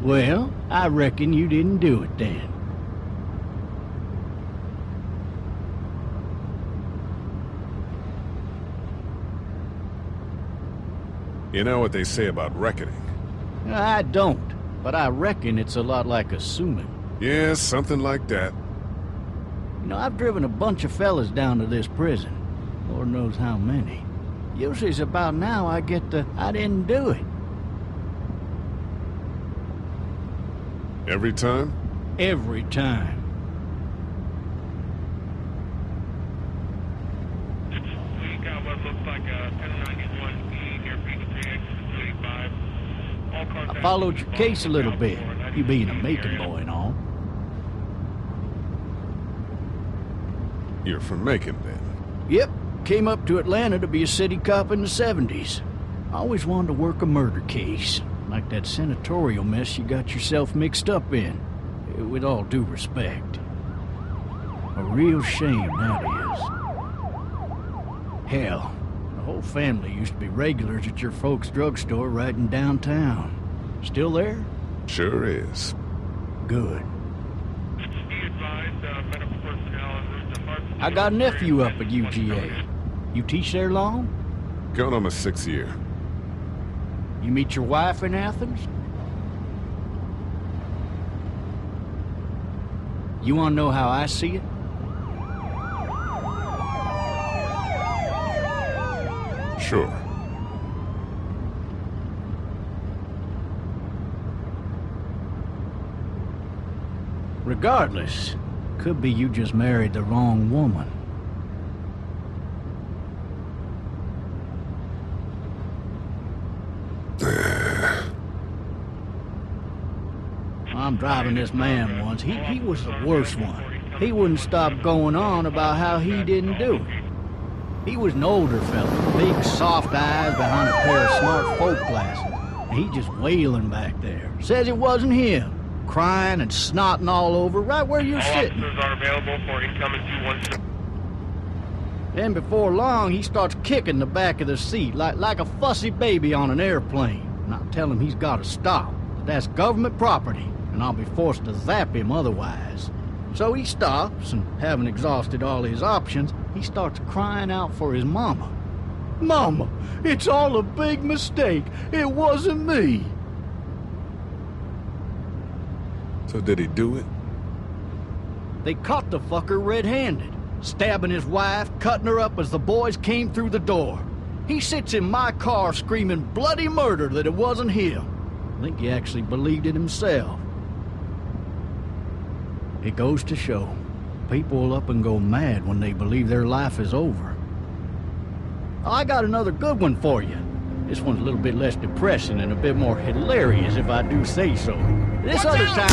Well, I reckon you didn't do it then. You know what they say about reckoning? I don't, but I reckon it's a lot like assuming. Yeah, something like that. You know, I've driven a bunch of fellas down to this prison. Lord knows how many. Usually it's about now I get the, I didn't do it. Every time? Every time. We got what looks like a 1091E near Peachtree, exit 285. I followed your case a little bit, you being a Macon boy and all. You're from Macon, then? Yep, came up to Atlanta to be a city cop in the 70s. I always wanted to work a murder case, like that senatorial mess you got yourself mixed up in, with all due respect. A real shame, that is. Hell, the whole family used to be regulars at your folks' drugstore right in downtown. Still there? Sure is. Good. I got a nephew up at UGA. You teach there long? Going on my 6th year. You meet your wife in Athens? You want to know how I see it? Sure. Regardless, could be you just married the wrong woman. I'm driving this man once. He was the worst one. He wouldn't stop going on about how he didn't do it. He was an older fella, big soft eyes behind a pair of smart folk glasses. He just wailing back there. Says it wasn't him. Crying and snotting all over right where you're sitting. Officers are available for incoming 216. Then before long, he starts kicking the back of the seat like a fussy baby on an airplane. And I tell him he's got to stop. That's government property, and I'll be forced to zap him otherwise. So he stops, and having exhausted all his options, he starts crying out for his mama. Mama, it's all a big mistake. It wasn't me. So did he do it? They caught the fucker red-handed, stabbing his wife, cutting her up as the boys came through the door. He sits in my car screaming bloody murder that it wasn't him. I think he actually believed it himself. It goes to show, people will up and go mad when they believe their life is over. I got another good one for you. This one's a little bit less depressing and a bit more hilarious, if I do say so. This other time...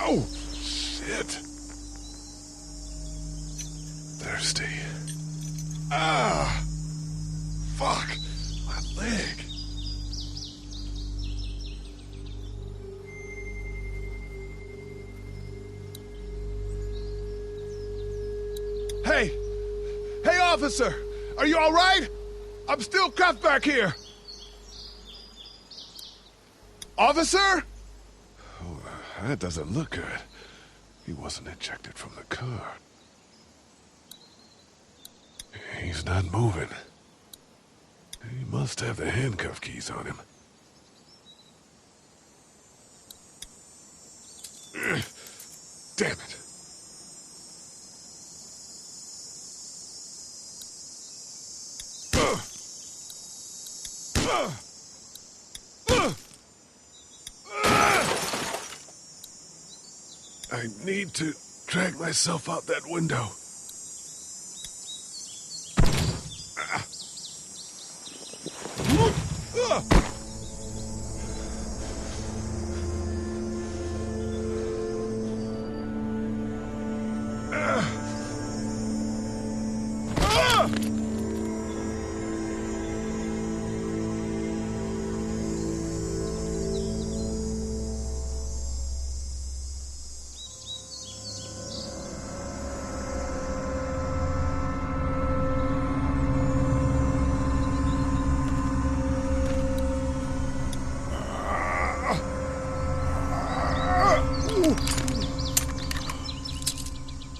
Oh, shit. Thirsty. Ah! Fuck! My leg! Hey! Hey, officer! Are you all right? I'm still cuffed back here! Officer? Oh, that doesn't look good. He wasn't ejected from the car. He's not moving. He must have the handcuff keys on him. Damn it. I need to drag myself out that window.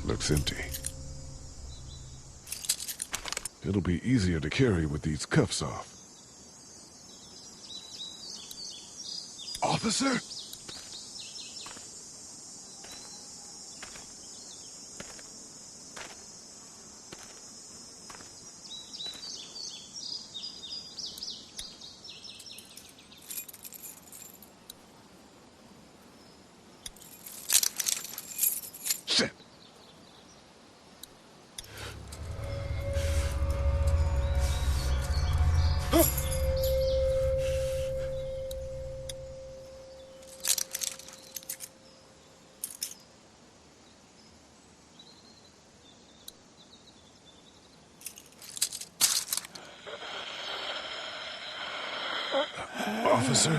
Looks empty. It'll be easier to carry with these cuffs off. Officer? Shit. Officer?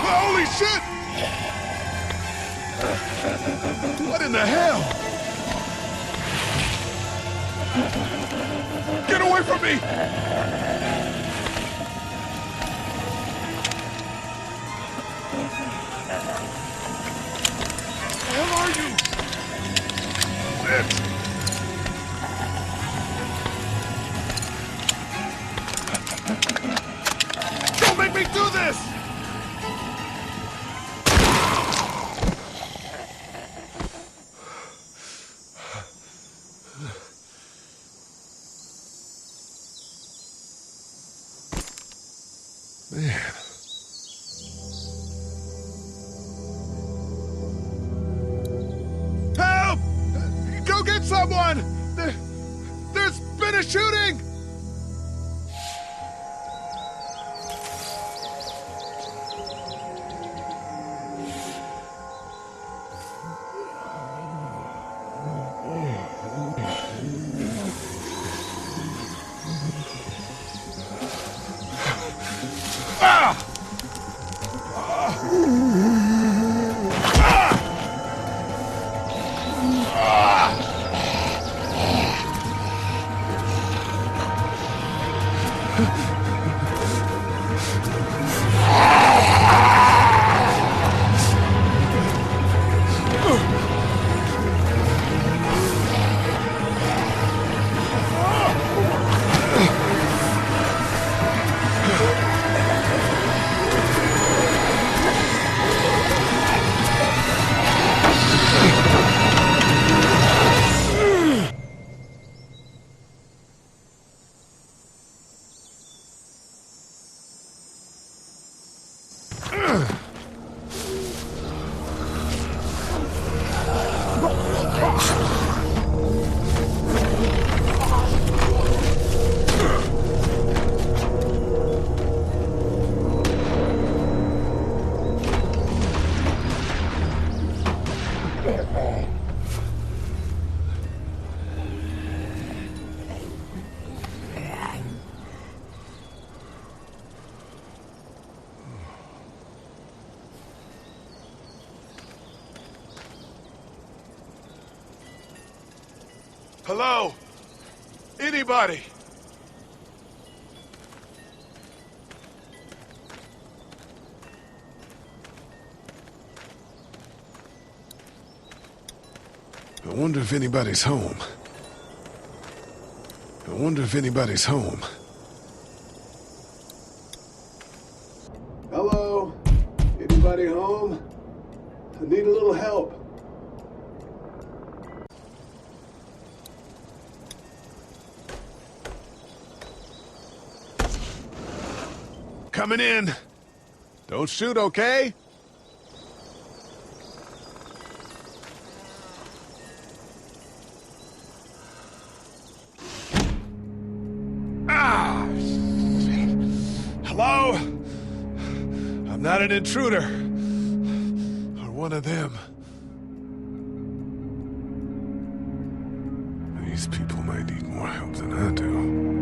Holy shit! What in the hell? Get away from me! Where are you? Shit! Don't make me do this! Man. Help! Go get someone! There's been a shooting! Hello? Anybody? I wonder if anybody's home. I wonder if anybody's home. Hello? Anybody home? I need a little help. Coming in. Don't shoot, okay? Not an intruder. Or one of them. These people might need more help than I do.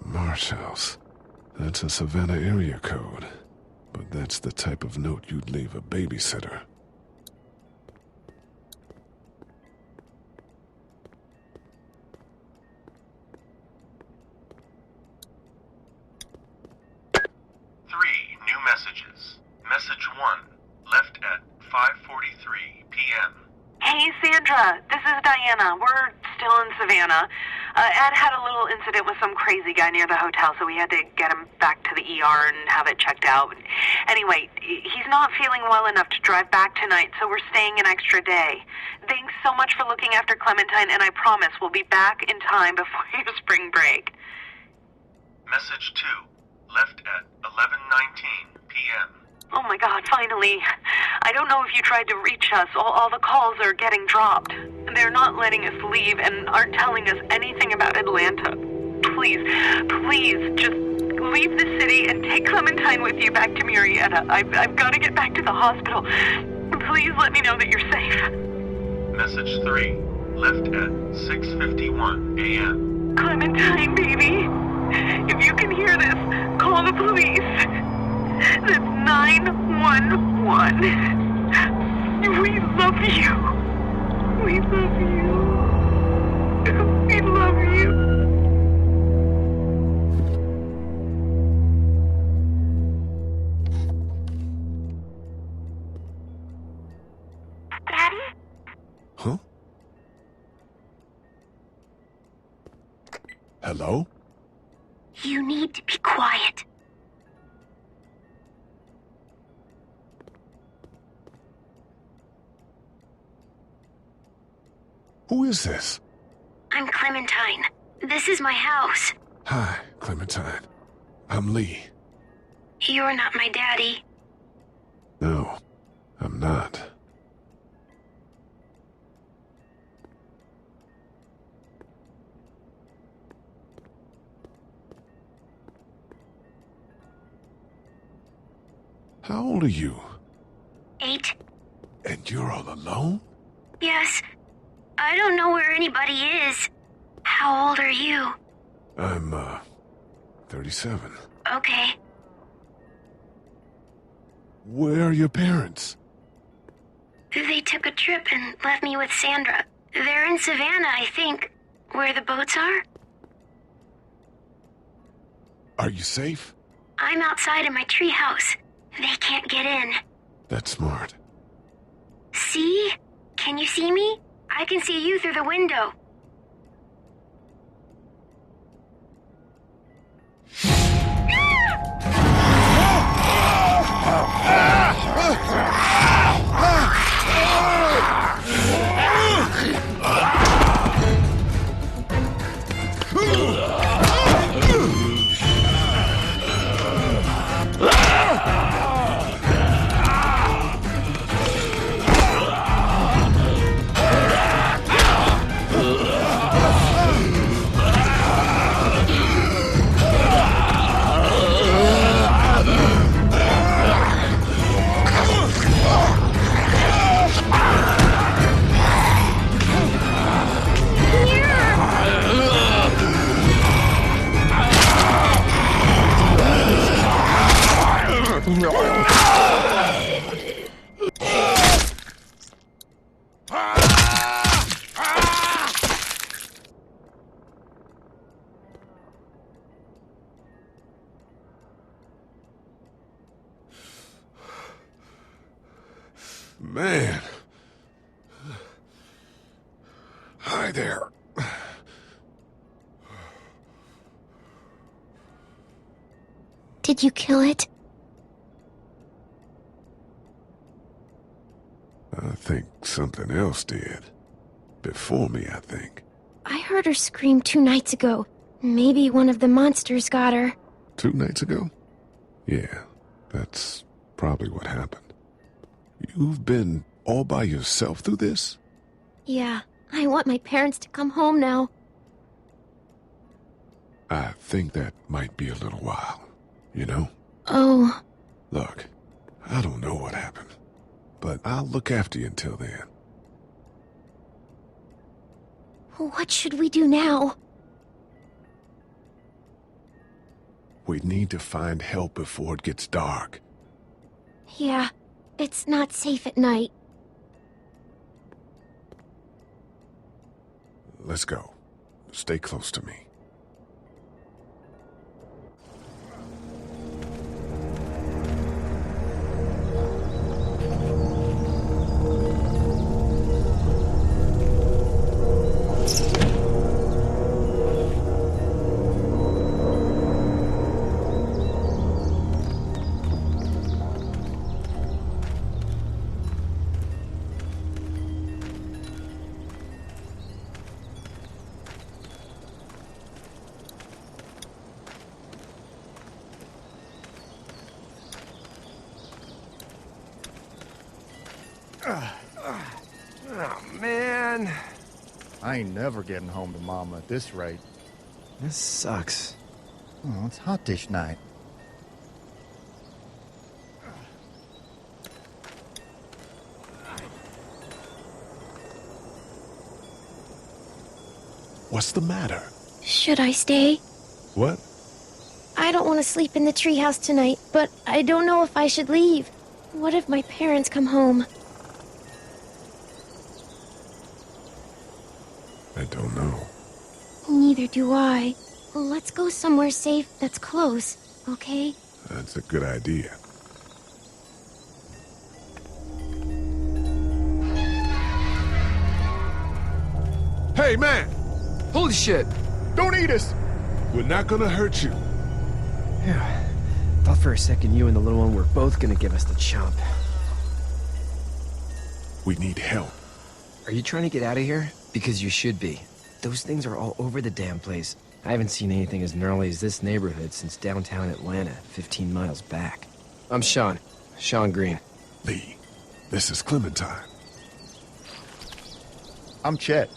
Marsh House. That's a Savannah area code. But that's the type of note you'd leave a babysitter. New messages. Message 1, left at 5:43 p.m. Hey, Sandra. This is Diana. We're still in Savannah. Ed had a little incident with some crazy guy near the hotel, so we had to get him back to the ER and have it checked out. Anyway, he's not feeling well enough to drive back tonight, so we're staying an extra day. Thanks so much for looking after Clementine, and I promise we'll be back in time before your spring break. Message 2, left at 11:19 p.m. Oh my God, finally. I don't know if you tried to reach us. All the calls are getting dropped. They're not letting us leave and aren't telling us anything about Atlanta. Please, just leave the city and take Clementine with you back to Murrieta. I've got to get back to the hospital. Please let me know that you're safe. Message 3, left at 6:51 a.m. Clementine, baby. If you can hear this, call the police. That's 911. We love you. We love you. We love you. Daddy? Huh? Hello? You need to be quiet. Who is this? I'm Clementine. This is my house. Hi, Clementine. I'm Lee. You're not my daddy. No, I'm not. How old are you? 8. And you're all alone? Yes. I don't know where anybody is. How old are you? I'm, 37. Okay. Where are your parents? They took a trip and left me with Sandra. They're in Savannah, I think. Where the boats are? Are you safe? I'm outside in my treehouse. They can't get in. That's smart. See? Can you see me? I can see you through the window. Man. Hi there. Did you kill it? I think something else did. Before me, I think. I heard her scream 2 nights ago. Maybe one of the monsters got her. 2 nights ago? Yeah, that's probably what happened. You've been all by yourself through this? Yeah, I want my parents to come home now. I think that might be a little while, you know? Oh. Look, I don't know what happened, but I'll look after you until then. What should we do now? We need to find help before it gets dark. Yeah, it's not safe at night. Let's go. Stay close to me. Oh, man. I ain't never getting home to Mama at this rate. This sucks. Oh, it's hot dish night. What's the matter? Should I stay? What? I don't want to sleep in the treehouse tonight, but I don't know if I should leave. What if my parents come home? I don't know. Neither do I. Let's go somewhere safe that's close, okay? That's a good idea. Hey, man! Holy shit! Don't eat us! We're not gonna hurt you. Yeah. Thought for a second you and the little one were both gonna give us the chomp. We need help. Are you trying to get out of here? Because you should be. Those things are all over the damn place. I haven't seen anything as gnarly as this neighborhood since downtown Atlanta, 15 miles back. I'm Sean. Sean Green. Lee, this is Clementine. I'm Chet.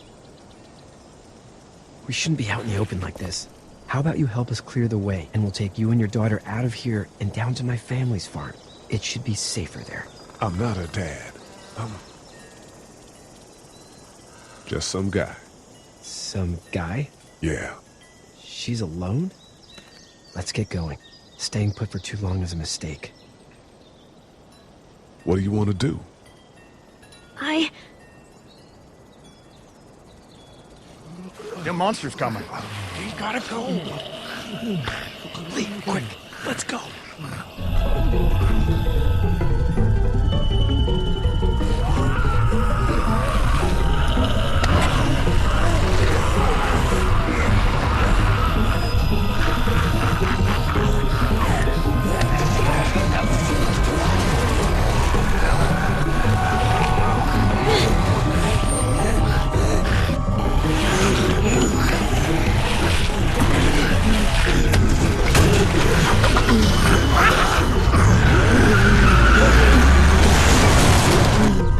We shouldn't be out in the open like this. How about you help us clear the way, and we'll take you and your daughter out of here and down to my family's farm. It should be safer there. I'm not her dad. I'm just some guy. Some guy? Yeah. She's alone? Let's get going. Staying put for too long is a mistake. What do you want to do? Them monsters coming. We gotta go. Lee, quick, let's go.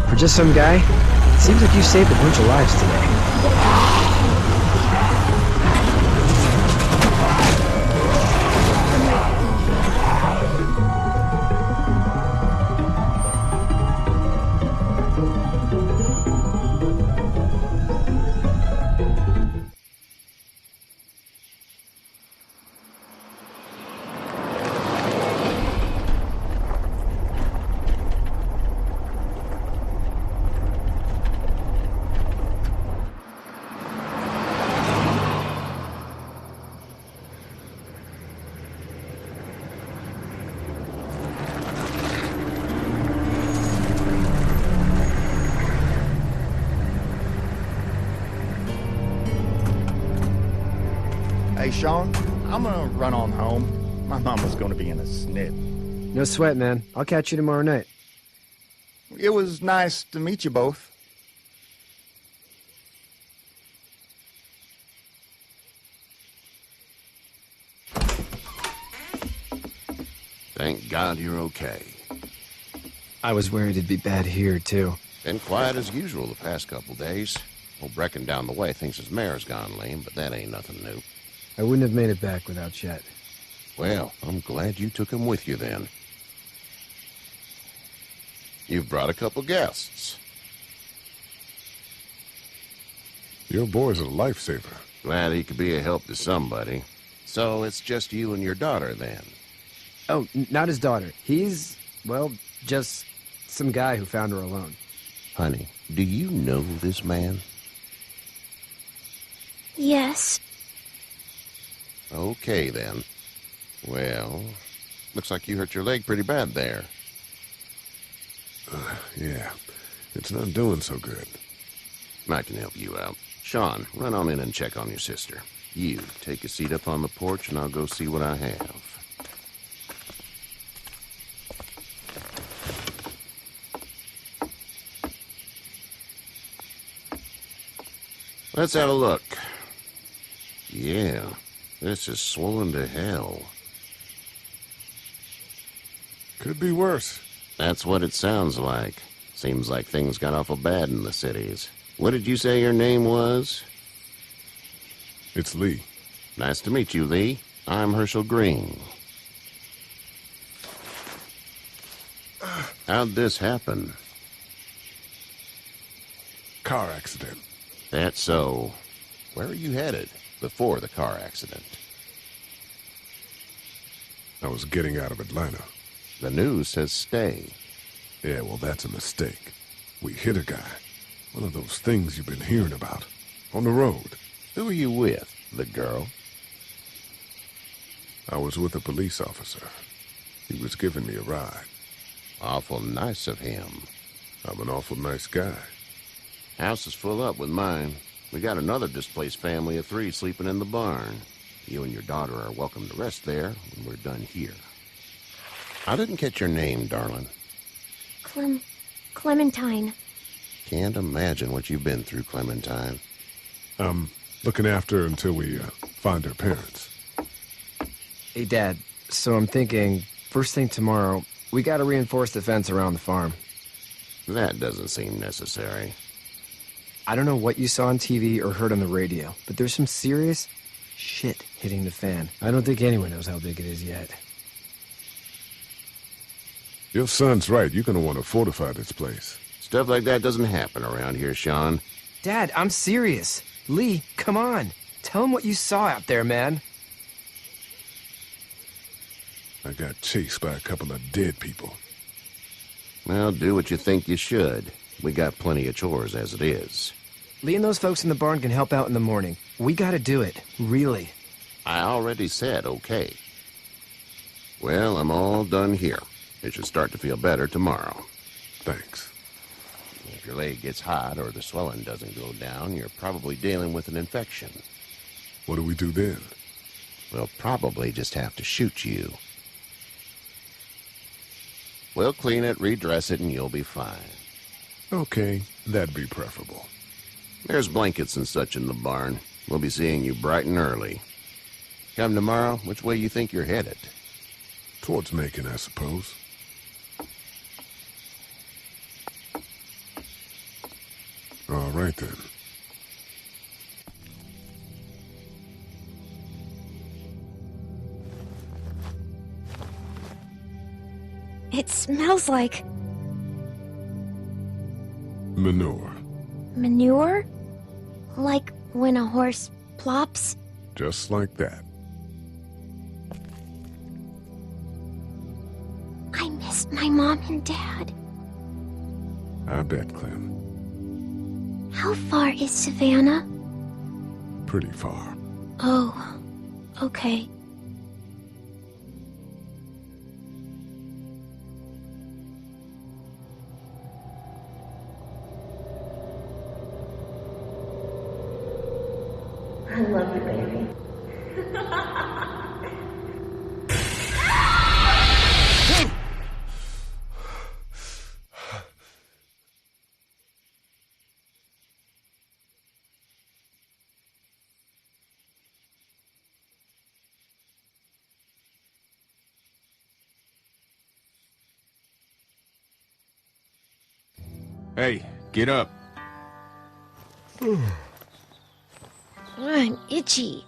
For just some guy, it seems like you saved a bunch of lives today. Sean. I'm gonna run on home. My mama's gonna be in a snit. No sweat, man. I'll catch you tomorrow night. It was nice to meet you both. Thank God you're okay. I was worried it'd be bad here, too. Been quiet as usual the past couple days. Old Brecken down the way thinks his mare's gone lame, but that ain't nothing new. I wouldn't have made it back without Chet. Well, I'm glad you took him with you then. You've brought a couple guests. Your boy's a lifesaver. Glad he could be a help to somebody. So it's just you and your daughter then? Oh, not his daughter. He's, well, just some guy who found her alone. Honey, do you know this man? Yes. Okay, then. Well, looks like you hurt your leg pretty bad there. Yeah, it's not doing so good. I can help you out. Sean, run on in and check on your sister. You, take a seat up on the porch and I'll go see what I have. Let's have a look. Yeah, this is swollen to hell. Could be worse. That's what it sounds like. Seems like things got awful bad in the cities. What did you say your name was? It's Lee. Nice to meet you, Lee. I'm Herschel Green. How'd this happen? Car accident. That's so. Where are you headed before the car accident? I was getting out of Atlanta. The news says stay. Yeah, well, that's a mistake. We hit a guy. One of those things you've been hearing about. On the road. Who are you with? The girl? I was with a police officer. He was giving me a ride. Awful nice of him. I'm an awful nice guy. House is full up with mine. We got another displaced family of 3 sleeping in the barn. You and your daughter are welcome to rest there when we're done here. I didn't catch your name, darling. Clementine. Can't imagine what you've been through, Clementine. I'm looking after her until we find her parents. Hey, Dad, so I'm thinking, first thing tomorrow, we gotta reinforce the fence around the farm. That doesn't seem necessary. I don't know what you saw on TV or heard on the radio, but there's some serious shit hitting the fan. I don't think anyone knows how big it is yet. Your son's right. You're gonna want to fortify this place. Stuff like that doesn't happen around here, Sean. Dad, I'm serious. Lee, come on. Tell him what you saw out there, man. I got chased by a couple of dead people. Well, do what you think you should. We got plenty of chores as it is. Lee and those folks in the barn can help out in the morning. We gotta do it. Really. I already said okay. Well, I'm all done here. It should start to feel better tomorrow. Thanks. If your leg gets hot or the swelling doesn't go down, you're probably dealing with an infection. What do we do then? We'll probably just have to shoot you. We'll clean it, redress it, and you'll be fine. Okay, that'd be preferable. There's blankets and such in the barn. We'll be seeing you bright and early. Come tomorrow, which way you think you're headed? Towards Macon, I suppose. All right, then. It smells like Manure. manure? Like when a horse plops? Just like that. I miss my mom and dad. I bet, Clem. How far is Savannah? Pretty far. Oh, okay. I love you, baby. Hey, get up. I'm itchy.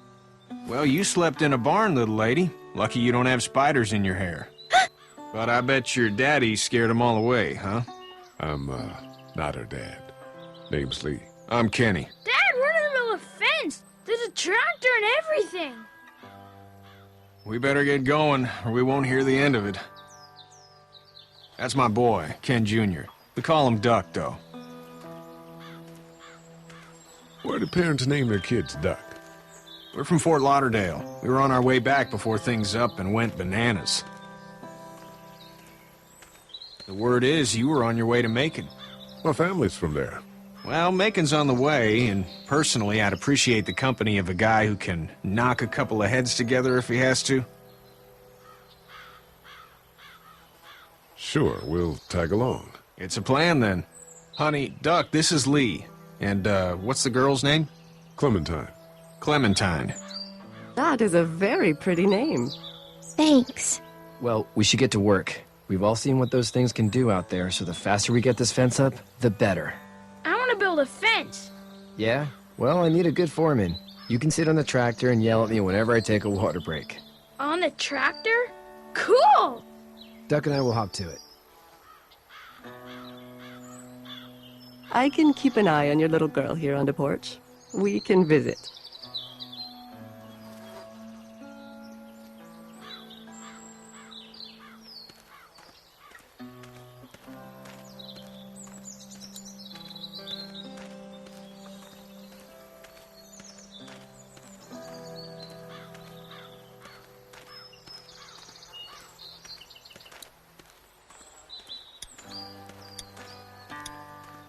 Well, you slept in a barn, little lady. Lucky you don't have spiders in your hair. But I bet your daddy scared them all away, huh? I'm, not her dad. Name's Lee. I'm Kenny. Dad, we're in the middle of a fence. There's a tractor and everything. We better get going, or we won't hear the end of it. That's my boy, Ken Jr. We call him Duck, though. Why do parents name their kids Duck? We're from Fort Lauderdale. We were on our way back before things up and went bananas. The word is you were on your way to Macon. My family's from there. Well, Macon's on the way, and personally, I'd appreciate the company of a guy who can knock a couple of heads together if he has to. Sure, we'll tag along. It's a plan, then. Honey, Duck, this is Lee. And, what's the girl's name? Clementine. Clementine. That is a very pretty name. Thanks. Well, we should get to work. We've all seen what those things can do out there, so the faster we get this fence up, the better. I want to build a fence. Yeah? Well, I need a good foreman. You can sit on the tractor and yell at me whenever I take a water break. On the tractor? Cool! Duck and I will hop to it. I can keep an eye on your little girl here on the porch. We can visit.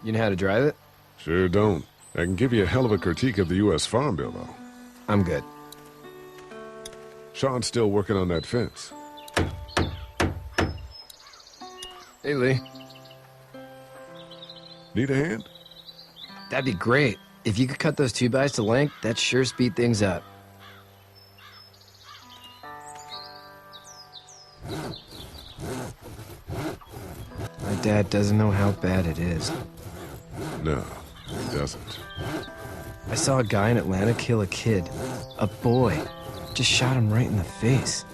You know how to drive it? Sure don't. I can give you a hell of a critique of the U.S. Farm Bill, though. I'm good. Sean's still working on that fence. Hey, Lee. Need a hand? That'd be great. If you could cut those 2x to length, that'd sure speed things up. My dad doesn't know how bad it is. No, he doesn't. I saw a guy in Atlanta kill a kid. A boy. Just shot him right in the face.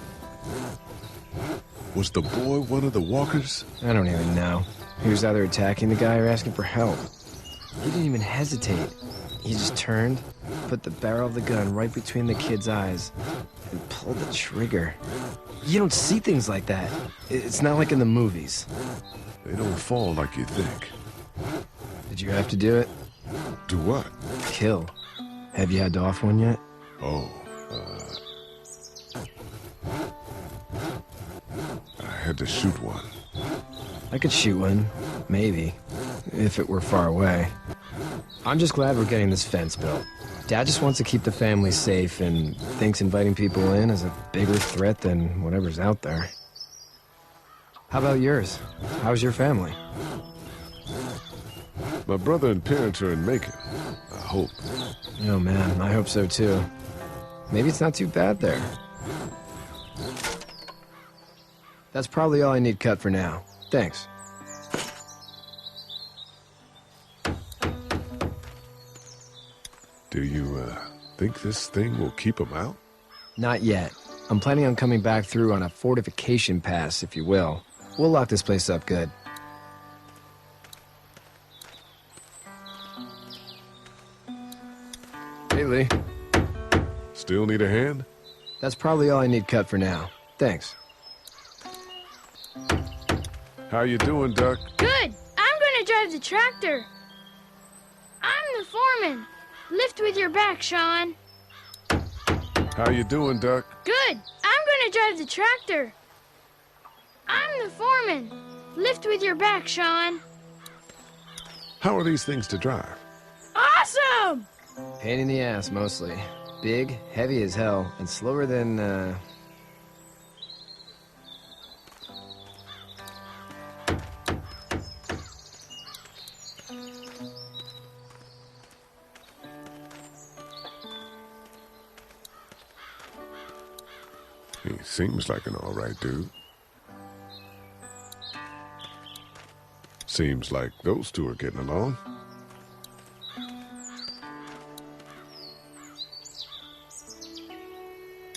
Was the boy one of the walkers? I don't even know. He was either attacking the guy or asking for help. He didn't even hesitate. He just turned, put the barrel of the gun right between the kid's eyes, and pulled the trigger. You don't see things like that. It's not like in the movies. They don't fall like you think. Did you have to do it? Do what? Kill. Have you had to off one yet? Oh, I had to shoot one. I could shoot one, maybe, if it were far away. I'm just glad we're getting this fence built. Dad just wants to keep the family safe and thinks inviting people in is a bigger threat than whatever's out there. How about yours? How's your family? My brother and parents are in Macon. I hope. Oh man, I hope so too. Maybe it's not too bad there. That's probably all I need cut for now. Thanks. Do you, think this thing will keep them out? Not yet. I'm planning on coming back through on a fortification pass, if you will. We'll lock this place up good. Hey, Lee. Still need a hand? That's probably all I need cut for now. Thanks. How you doing, Duck? Good. I'm going to drive the tractor. I'm the foreman. Lift with your back, Sean. How you doing, Duck? Good. I'm going to drive the tractor. I'm the foreman. Lift with your back, Sean. How are these things to drive? Awesome! Pain in the ass, mostly. Big, heavy as hell, and slower than, He seems like an alright dude. Seems like those two are getting along.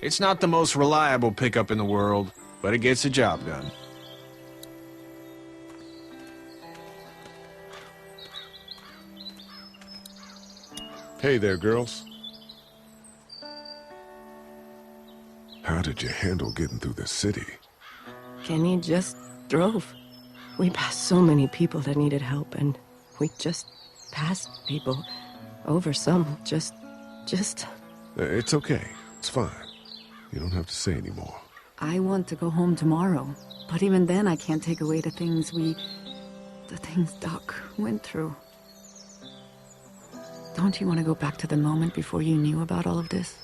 It's not the most reliable pickup in the world, but it gets the job done. Hey there, girls. How did you handle getting through the city? Kenny just drove. We passed so many people that needed help, and we just passed people. Over some, just... It's okay. It's fine. You don't have to say anymore. I want to go home tomorrow, but even then I can't take away the things Doc went through. Don't you want to go back to the moment before you knew about all of this?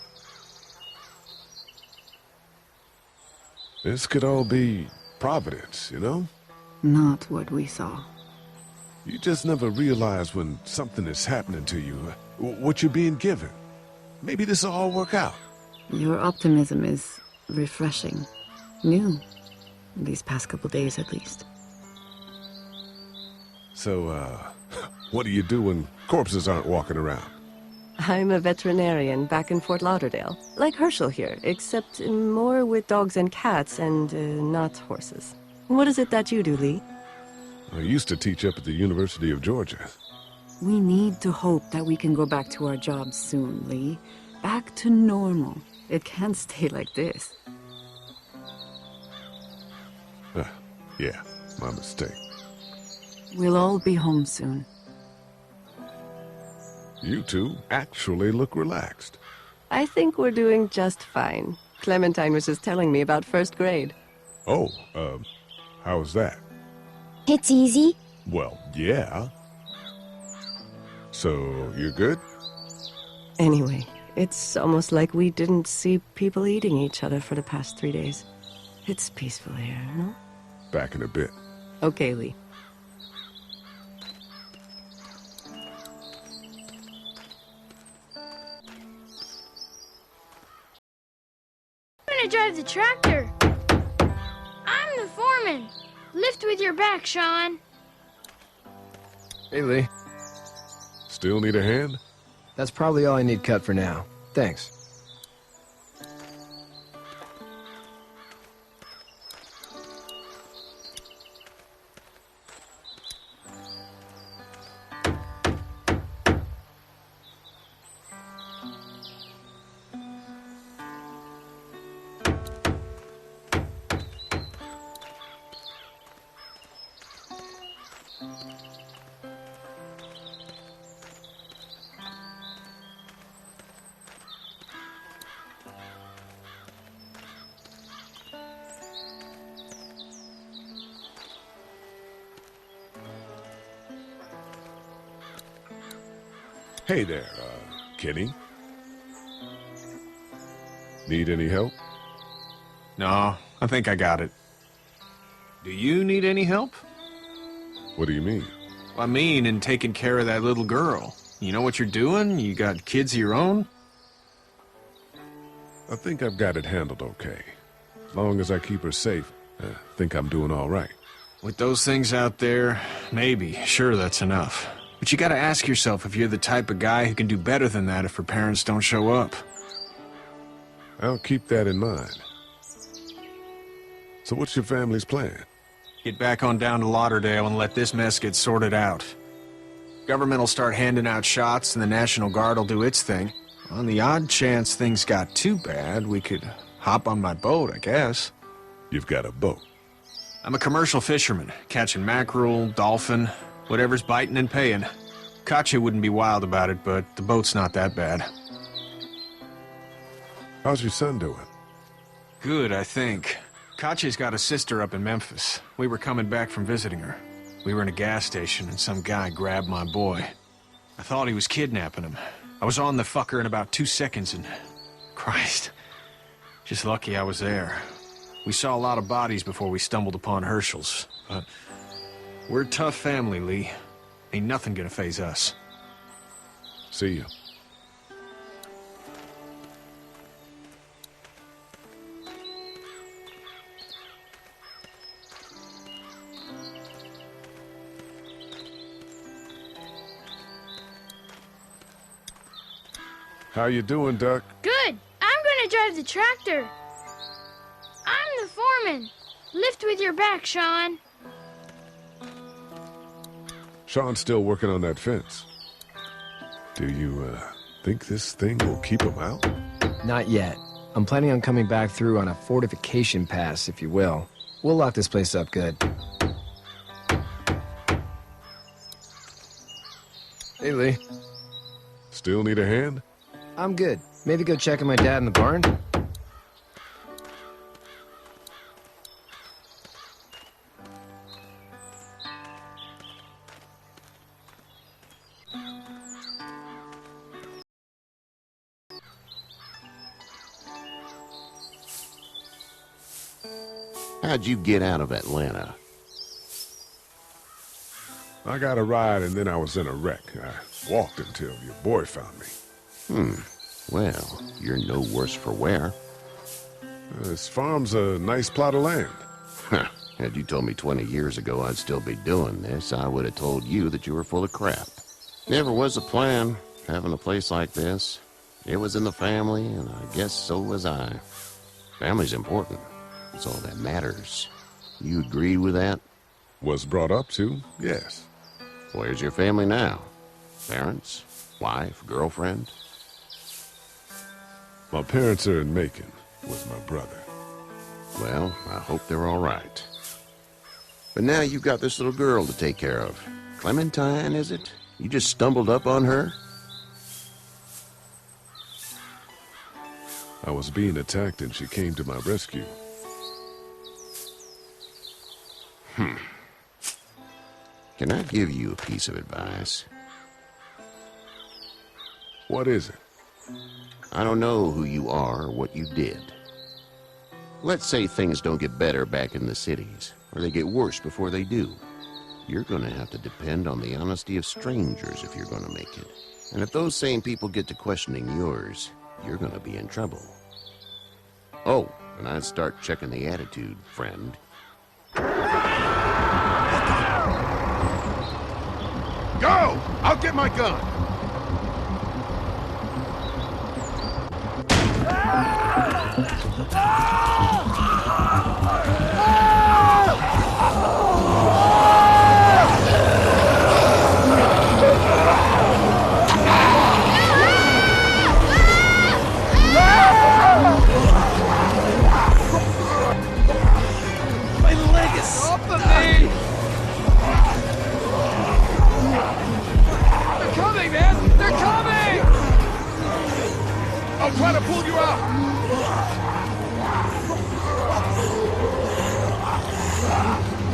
This could all be Providence, you know? Not what we saw. You just never realize when something is happening to you, what you're being given. Maybe this will all work out. Your optimism is refreshing. New. These past couple days, at least. So, what do you do when corpses aren't walking around? I'm a veterinarian back in Fort Lauderdale. Like Herschel here, except more with dogs and cats and not horses. What is it that you do, Lee? I used to teach up at the University of Georgia. We need to hope that we can go back to our jobs soon, Lee. Back to normal. It can't stay like this. Yeah, my mistake. We'll all be home soon. You two actually look relaxed. I think we're doing just fine. Clementine was just telling me about first grade. Oh, how was that? It's easy. Well, yeah. So, you're good? Anyway, it's almost like we didn't see people eating each other for the past 3 days. It's peaceful here, no? Back in a bit. Okay, Lee. I'm gonna drive the tractor. I'm the foreman. Lift with your back, Sean. Hey, Lee. Still need a hand? That's probably all I need cut for now. Thanks. Hey there, Kenny. Need any help? No, I think I got it. Do you need any help? What do you mean? I mean, in taking care of that little girl. You know what you're doing? You got kids of your own? I think I've got it handled okay. As long as I keep her safe, I think I'm doing all right. With those things out there, maybe. Sure, that's enough. But you gotta ask yourself if you're the type of guy who can do better than that if her parents don't show up. I'll keep that in mind. So what's your family's plan? Get back on down to Lauderdale and let this mess get sorted out. Government will start handing out shots and the National Guard will do its thing. On the odd chance things got too bad, we could hop on my boat, I guess. You've got a boat? I'm a commercial fisherman, catching mackerel, dolphin, whatever's biting and paying. Katya wouldn't be wild about it, but the boat's not that bad. How's your son doing? Good, I think. Katya's got a sister up in Memphis. We were coming back from visiting her. We were in a gas station and some guy grabbed my boy. I thought he was kidnapping him. I was on the fucker in about 2 seconds and Christ. Just lucky I was there. We saw a lot of bodies before we stumbled upon Herschel's, but we're a tough family, Lee. Ain't nothing gonna faze us. See you. How you doing, Duck? Good. I'm gonna drive the tractor. I'm the foreman. Lift with your back, Sean. Sean's still working on that fence. Do you, think this thing will keep him out? Not yet. I'm planning on coming back through on a fortification pass, if you will. We'll lock this place up good. Hey, Lee. Still need a hand? I'm good. Maybe go check on my dad in the barn? How'd you get out of Atlanta? I got a ride and then I was in a wreck. I walked until your boy found me. Well, you're no worse for wear. This farm's a nice plot of land. Had you told me 20 years ago I'd still be doing this, I would have told you that you were full of crap. Never was a plan, having a place like this. It was in the family, and I guess so was I. Family's important. It's all that matters. You agree with that? Was brought up to, yes. Where's your family now? Parents? Wife? Girlfriend? My parents are in Macon with my brother. Well, I hope they're all right. But now you've got this little girl to take care of. Clementine, is it? You just stumbled up on her? I was being attacked and she came to my rescue. Can I give you a piece of advice? What is it? I don't know who you are or what you did. Let's say things don't get better back in the cities, or they get worse before they do. You're gonna have to depend on the honesty of strangers if you're gonna make it. And if those same people get to questioning yours, you're gonna be in trouble. Oh, and I'd start checking the attitude, friend. Go! I'll get my gun! My leg is off of me! They're coming, man! They're coming! I'll try to pull you out!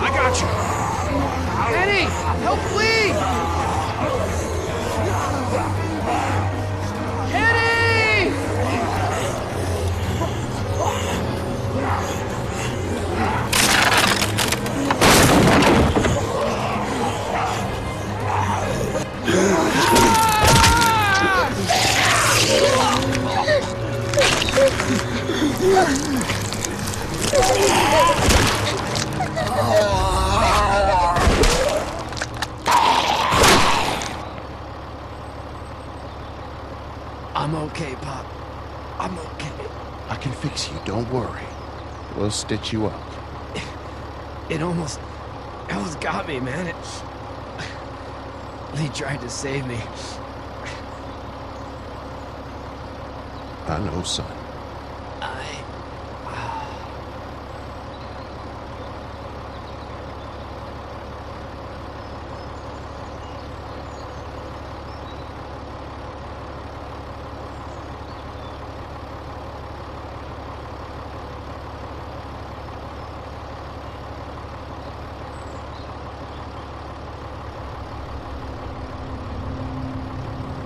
I got you! Eddie! Help Lee! Eddie! I'm okay, Pop. I'm okay. I can fix you, don't worry. We'll stitch you up. It almost got me, man. Lee tried to save me. I know, son.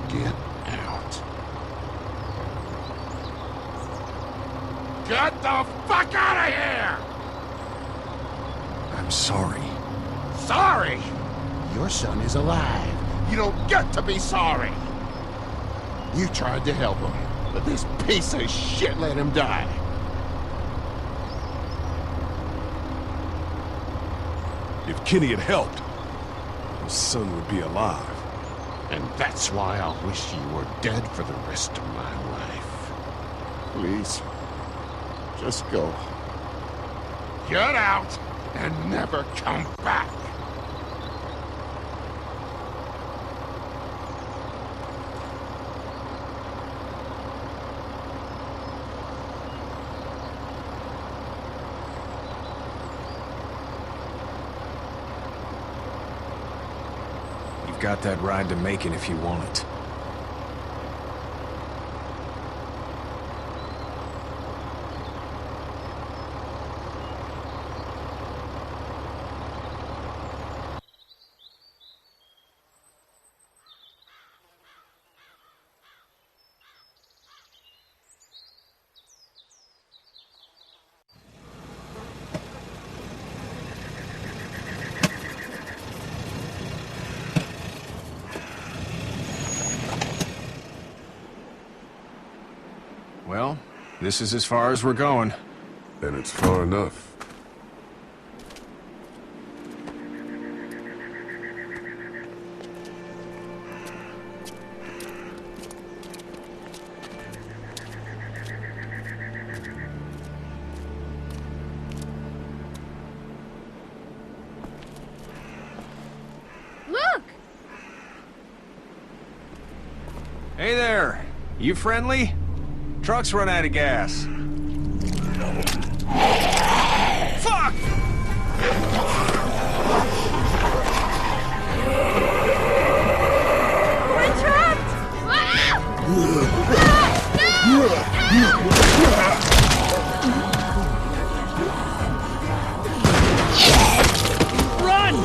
Get out. sorry? Your son is alive. You don't get to be sorry. You tried to help him, but this piece of shit let him die. If Kenny had helped, your son would be alive. And that's why I'll wish you were dead for the rest of my life. Please, just go. Get out and never come back. You've got that ride to Macon if you want it. Well, this is as far as we're going. And it's far enough. Look! Hey there! You friendly? Truck's run out of gas. Fuck! We're trapped! Run!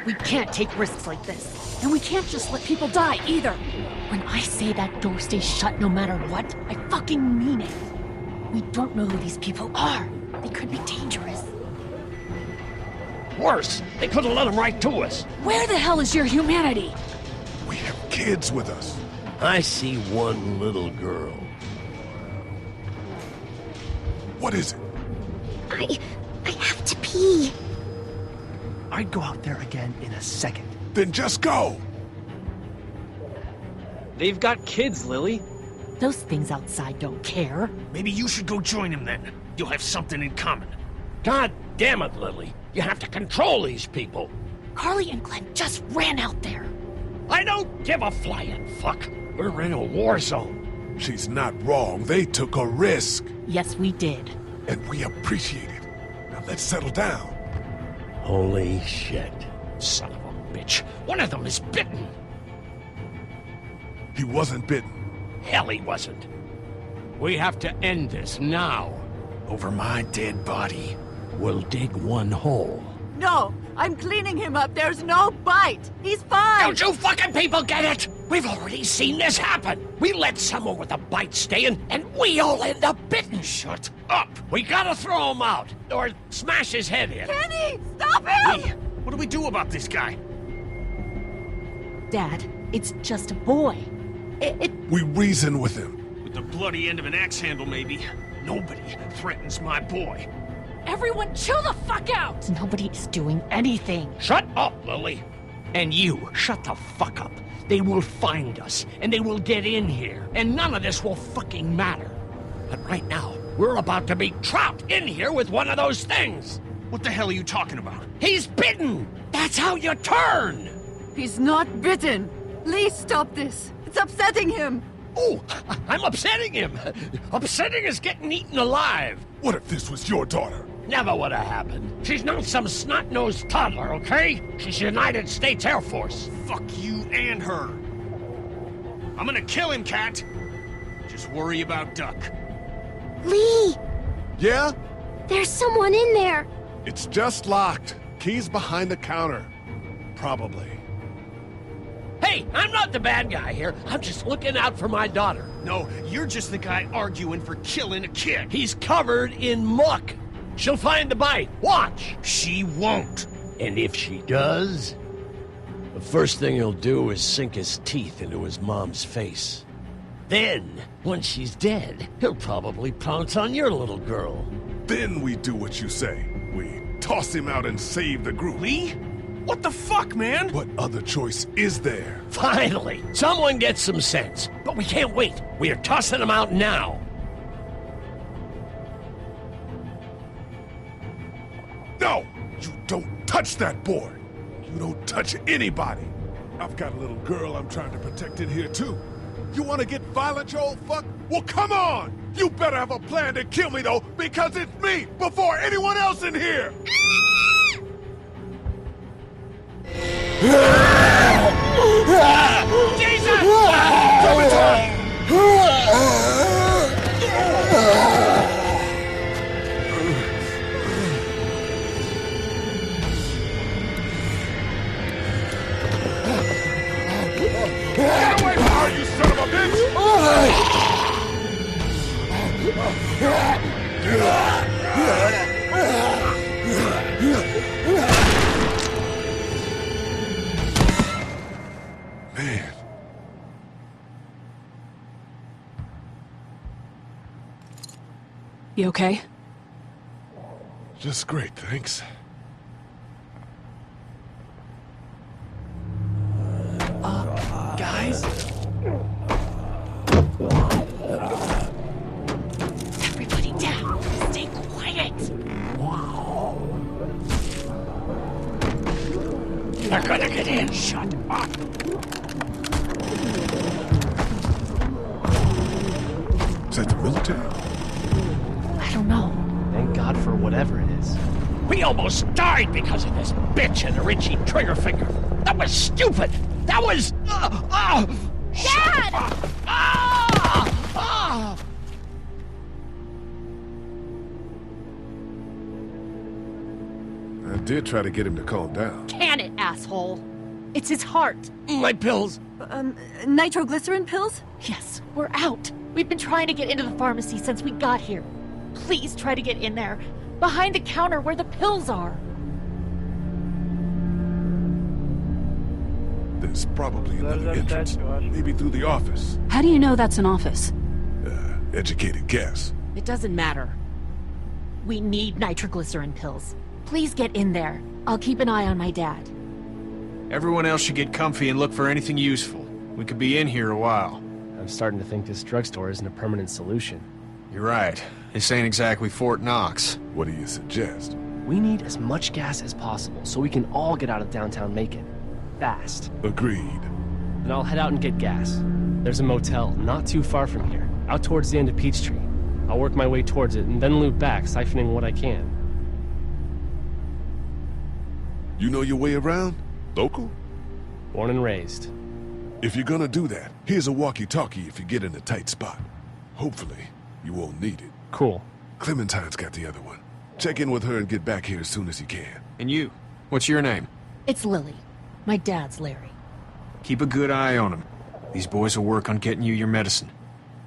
We can't take risks like this. And we can't just let people die, either. When I say that door stays shut no matter what, I fucking mean it. We don't know who these people are. They could be dangerous. Worse, they could have let them right to us. Where the hell is your humanity? We have kids with us. I see one little girl. What is it? I have to pee. I'd go out there again in a second. Then just go! They've got kids, Lily. Those things outside don't care. Maybe you should go join them then. You'll have something in common. God damn it, Lily. You have to control these people. Carly and Glenn just ran out there. I don't give a flying fuck. We're in a war zone. She's not wrong. They took a risk. Yes, we did. And we appreciate it. Now let's settle down. Holy shit. Son of a bitch. One of them is bitten. He wasn't bitten. Hell, he wasn't. We have to end this now. Over my dead body. We'll dig one hole. No, I'm cleaning him up. There's no bite. He's fine. Don't you fucking people get it? We've already seen this happen. We let someone with a bite stay in, and we all end up bitten. Shut up. We gotta throw him out, or smash his head in. Kenny, stop him! What do we do about this guy? Dad, it's just a boy. We reason with him. With the bloody end of an axe handle, maybe. Nobody threatens my boy. Everyone chill the fuck out! Nobody is doing anything. Shut up, Lily. And you, shut the fuck up. They will find us, and they will get in here, and none of this will fucking matter. But right now, we're about to be trapped in here with one of those things. What the hell are you talking about? He's bitten! That's how you turn! He's not bitten. Please stop this. It's upsetting him. Oh, I'm upsetting him. Upsetting is getting eaten alive. What if this was your daughter? Never would have happened. She's not some snot-nosed toddler, okay? She's United States Air Force. Fuck you and her. I'm gonna kill him, Cat. Just worry about Duck. Lee! Yeah? There's someone in there. It's just locked. Key's behind the counter. Probably. Hey, I'm not the bad guy here. I'm just looking out for my daughter. No, you're just the guy arguing for killing a kid. He's covered in muck. She'll find the bite. Watch. She won't. And if she does, the first thing he'll do is sink his teeth into his mom's face. Then, once she's dead, he'll probably pounce on your little girl. Then we do what you say. We toss him out and save the group. Lee? What the fuck, man? What other choice is there? Finally, someone gets some sense. But we can't wait. We are tossing him out now. No! You don't touch that boy! You don't touch anybody! I've got a little girl I'm trying to protect in here, too. You want to get violent, you old fuck? Well, come on! You better have a plan to kill me, though, because it's me before anyone else in here! Jesus! Get away from her, you son of a bitch! Man. You okay? Just great, thanks. Guys? Everybody down. Stay quiet. They're gonna get in. Shut up. Is that the military? I don't know. Thank God for whatever it is. We almost died because of this bitch and the Richie trigger finger. That was stupid. That was... Dad! I did try to get him to calm down. Can it, asshole? It's his heart. My pills. Nitroglycerin pills? Yes, we're out. We've been trying to get into the pharmacy since we got here. Please try to get in there. Behind the counter where the pills are. There's probably another entrance. Maybe through the office. How do you know that's an office? Educated guess. It doesn't matter. We need nitroglycerin pills. Please get in there. I'll keep an eye on my dad. Everyone else should get comfy and look for anything useful. We could be in here a while. I'm starting to think this drugstore isn't a permanent solution. You're right. This ain't exactly Fort Knox. What do you suggest? We need as much gas as possible so we can all get out of downtown Macon. Fast. Agreed. Then I'll head out and get gas. There's a motel not too far from here, out towards the end of Peachtree. I'll work my way towards it and then loop back, siphoning what I can. You know your way around? Local? Born and raised. If you're gonna do that, here's a walkie-talkie if you get in a tight spot. Hopefully, you won't need it. Cool. Clementine's got the other one. Check in with her and get back here as soon as you can. And you? What's your name? It's Lily. My dad's Larry. Keep a good eye on him. These boys will work on getting you your medicine.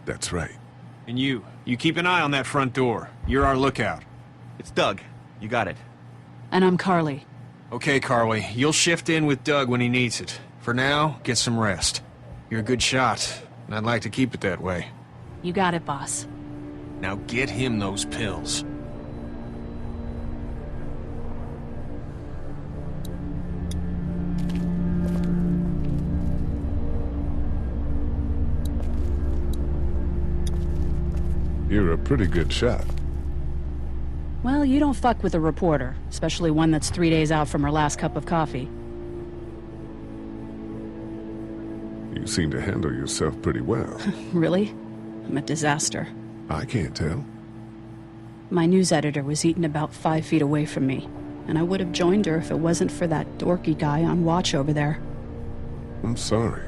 That's right. And you keep an eye on that front door. You're our lookout. It's Doug. You got it. And I'm Carly. Okay, Carly. You'll shift in with Doug when he needs it. For now, get some rest. You're a good shot, and I'd like to keep it that way. You got it, boss. Now get him those pills. You're a pretty good shot. Well, you don't fuck with a reporter, especially one that's 3 days out from her last cup of coffee. You seem to handle yourself pretty well. Really? I'm a disaster. I can't tell. My news editor was eaten about 5 feet away from me, and I would have joined her if it wasn't for that dorky guy on watch over there. I'm sorry.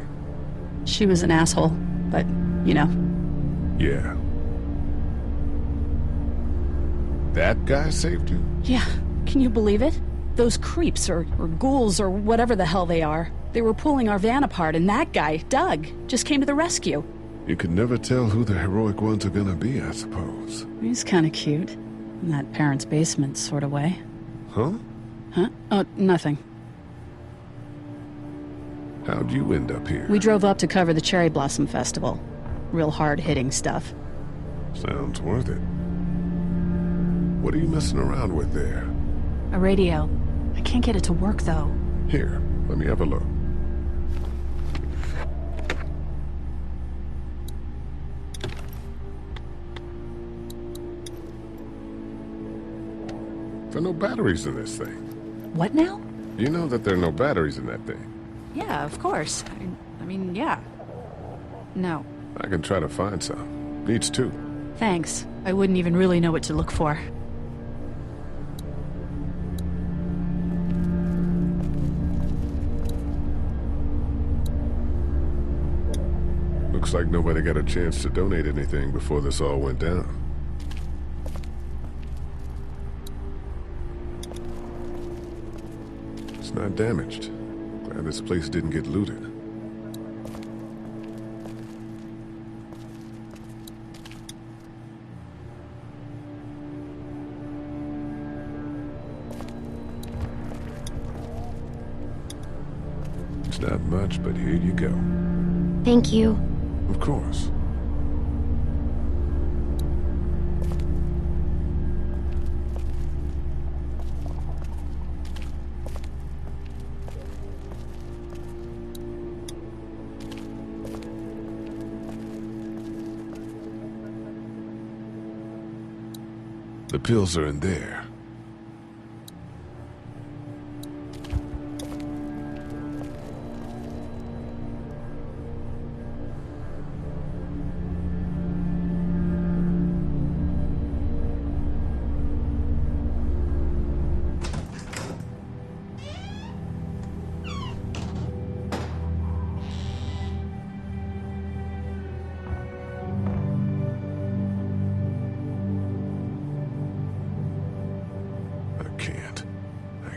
She was an asshole, but, you know. Yeah. That guy saved you? Yeah, can you believe it? Those creeps, or ghouls, or whatever the hell they are. They were pulling our van apart, and that guy, Doug, just came to the rescue. You could never tell who the heroic ones are gonna be, I suppose. He's kinda cute. In that parents' basement sort of way. Huh? Huh? Oh, nothing. How'd you end up here? We drove up to cover the Cherry Blossom Festival. Real hard-hitting stuff. Sounds worth it. What are you messing around with there? A radio. I can't get it to work, though. Here, let me have a look. There are no batteries in this thing. What now? You know that there are no batteries in that thing. Yeah, of course. I mean, yeah. No. I can try to find some. Needs two. Thanks. I wouldn't even really know what to look for. Looks like nobody got a chance to donate anything before this all went down. It's not damaged. Glad this place didn't get looted. It's not much, but here you go. Thank you. Of course. The pills are in there.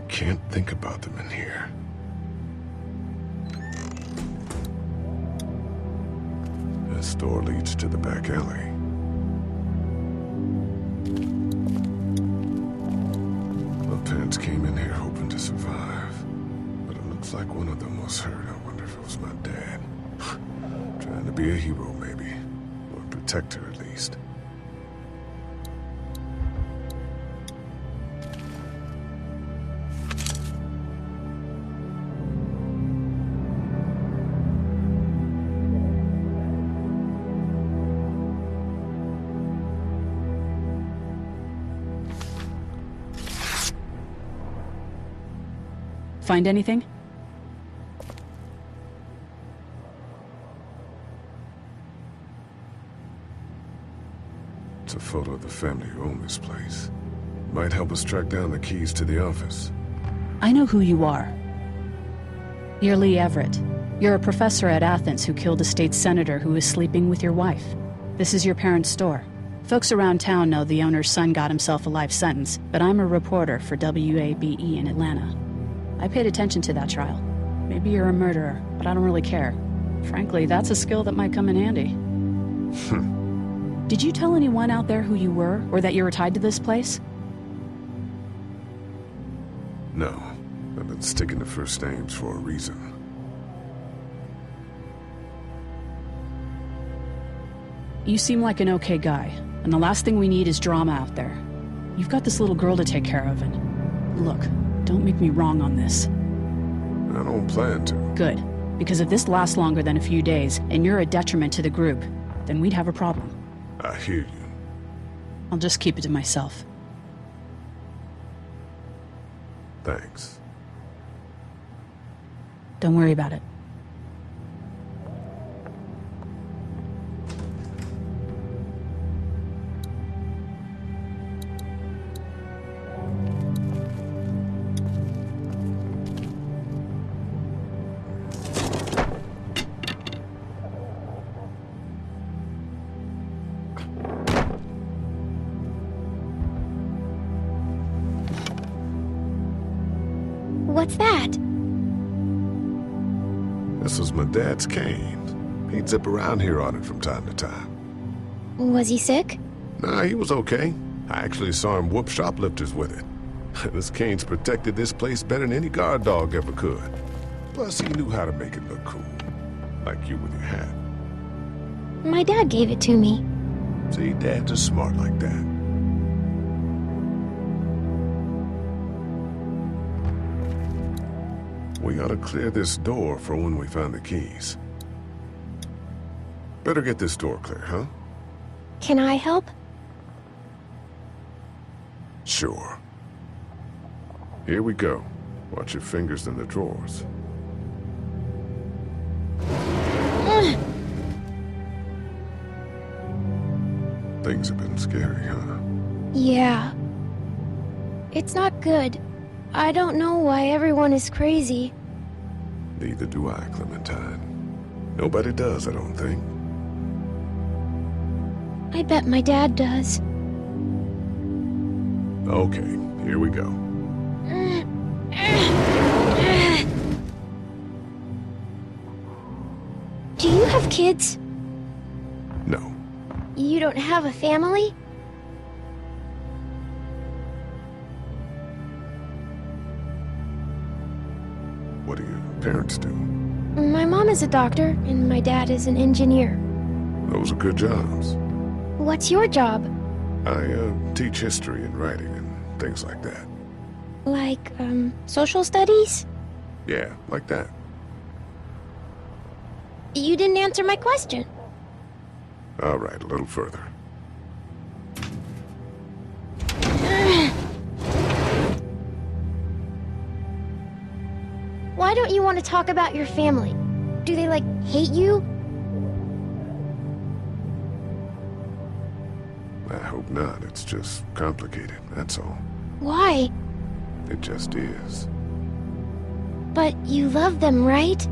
Can't think about them in here. This door leads to the back alley. My parents came in here hoping to survive, but it looks like one of them was hurt. I wonder if it was my dad. Trying to be a hero, maybe. Or a protector, at least. Find anything? It's a photo of the family who own this place. Might help us track down the keys to the office. I know who you are. You're Lee Everett. You're a professor at Athens who killed a state senator who was sleeping with your wife. This is your parents' store. Folks around town know the owner's son got himself a life sentence, but I'm a reporter for WABE in Atlanta. I paid attention to that trial. Maybe you're a murderer, but I don't really care. Frankly, that's a skill that might come in handy. Did you tell anyone out there who you were, or that you were tied to this place? No. I've been sticking to first names for a reason. You seem like an okay guy, and the last thing we need is drama out there. You've got this little girl to take care of, and... Look, don't make me wrong on this. I don't plan to. Good. Because if this lasts longer than a few days, and you're a detriment to the group, then we'd have a problem. I hear you. I'll just keep it to myself. Thanks. Don't worry about it. What's that? This was my dad's cane. He'd zip around here on it from time to time. Was he sick? Nah, he was okay. I actually saw him whoop shoplifters with it. This cane's protected this place better than any guard dog ever could. Plus, he knew how to make it look cool. Like you with your hat. My dad gave it to me. See, dads are smart like that. We ought to clear this door for when we find the keys. Better get this door clear, huh? Can I help? Sure. Here we go. Watch your fingers in the drawers. Things have been scary, huh? Yeah. It's not good. I don't know why everyone is crazy. Neither do I, Clementine. Nobody does, I don't think. I bet my dad does. Okay, here we go. Do you have kids? No. You don't have a family? What do your parents do? My mom is a doctor, and my dad is an engineer. Those are good jobs. What's your job? I teach history and writing and things like that. Like, social studies? Yeah, like that. You didn't answer my question. All right, a little further. Why don't you want to talk about your family? Do they, like, hate you? I hope not. It's just complicated, that's all. Why? It just is. But you love them, right?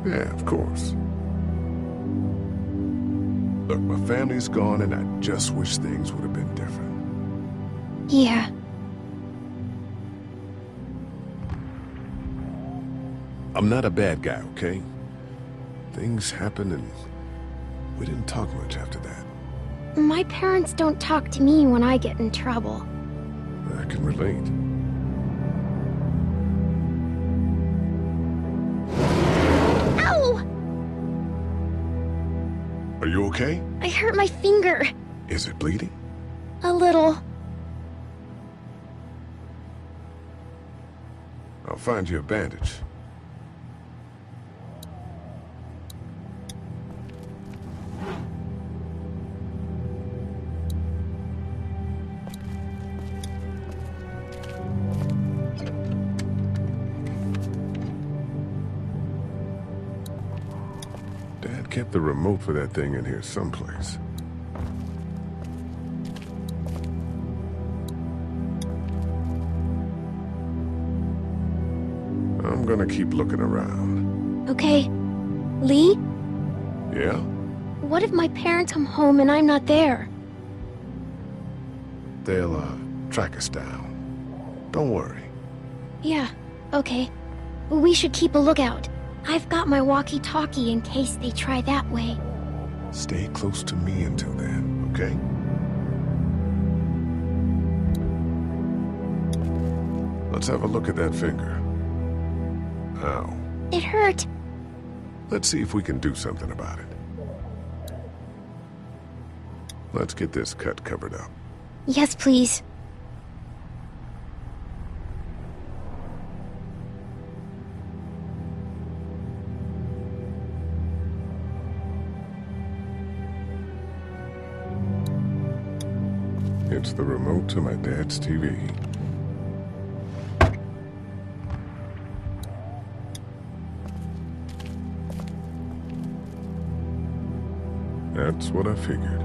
Yeah, of course. Look, my family's gone and I just wish things would have been different. Yeah. I'm not a bad guy, okay? Things happen and we didn't talk much after that. My parents don't talk to me when I get in trouble. I can relate. Ow! Are you okay? I hurt my finger. Is it bleeding? A little. I'll find you a bandage. Dad kept the remote for that thing in here someplace. I'm gonna keep looking around. Okay. Lee? Yeah? What if my parents come home and I'm not there? They'll, track us down. Don't worry. Yeah, okay. We should keep a lookout. I've got my walkie-talkie in case they try that way. Stay close to me until then, okay? Let's have a look at that finger. Ow. It hurt. Let's see if we can do something about it. Let's get this cut covered up. Yes, please. It's the remote to my dad's TV. That's what I figured.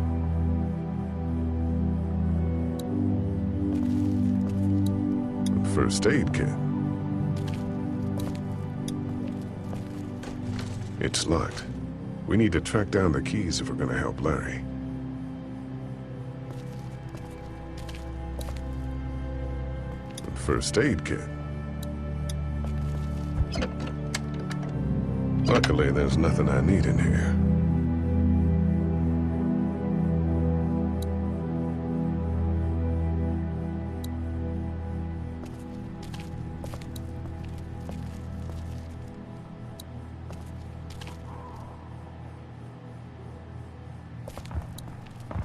A first aid kit. It's locked. We need to track down the keys if we're gonna help Larry. A first aid kit. Luckily, there's nothing I need in here.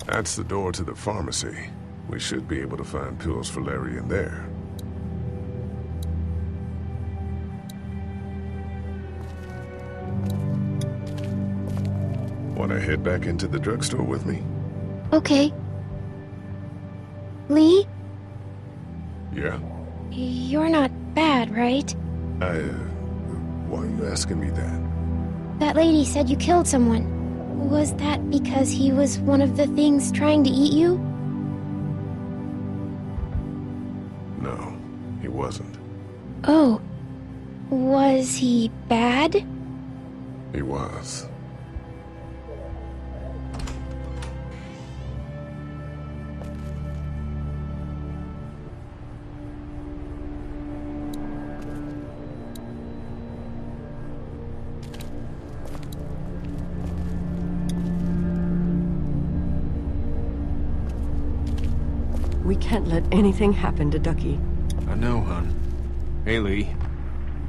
That's the door to the pharmacy. We should be able to find pills for Larry in there. Want to head back into the drugstore with me? Okay. Lee? Yeah? You're not bad, right? Why are you asking me that? That lady said you killed someone. Was that because he was one of the things trying to eat you? No, he wasn't. Oh. Was he bad? He was. We can't let anything happen to Ducky. I know, hon. Hey, Lee.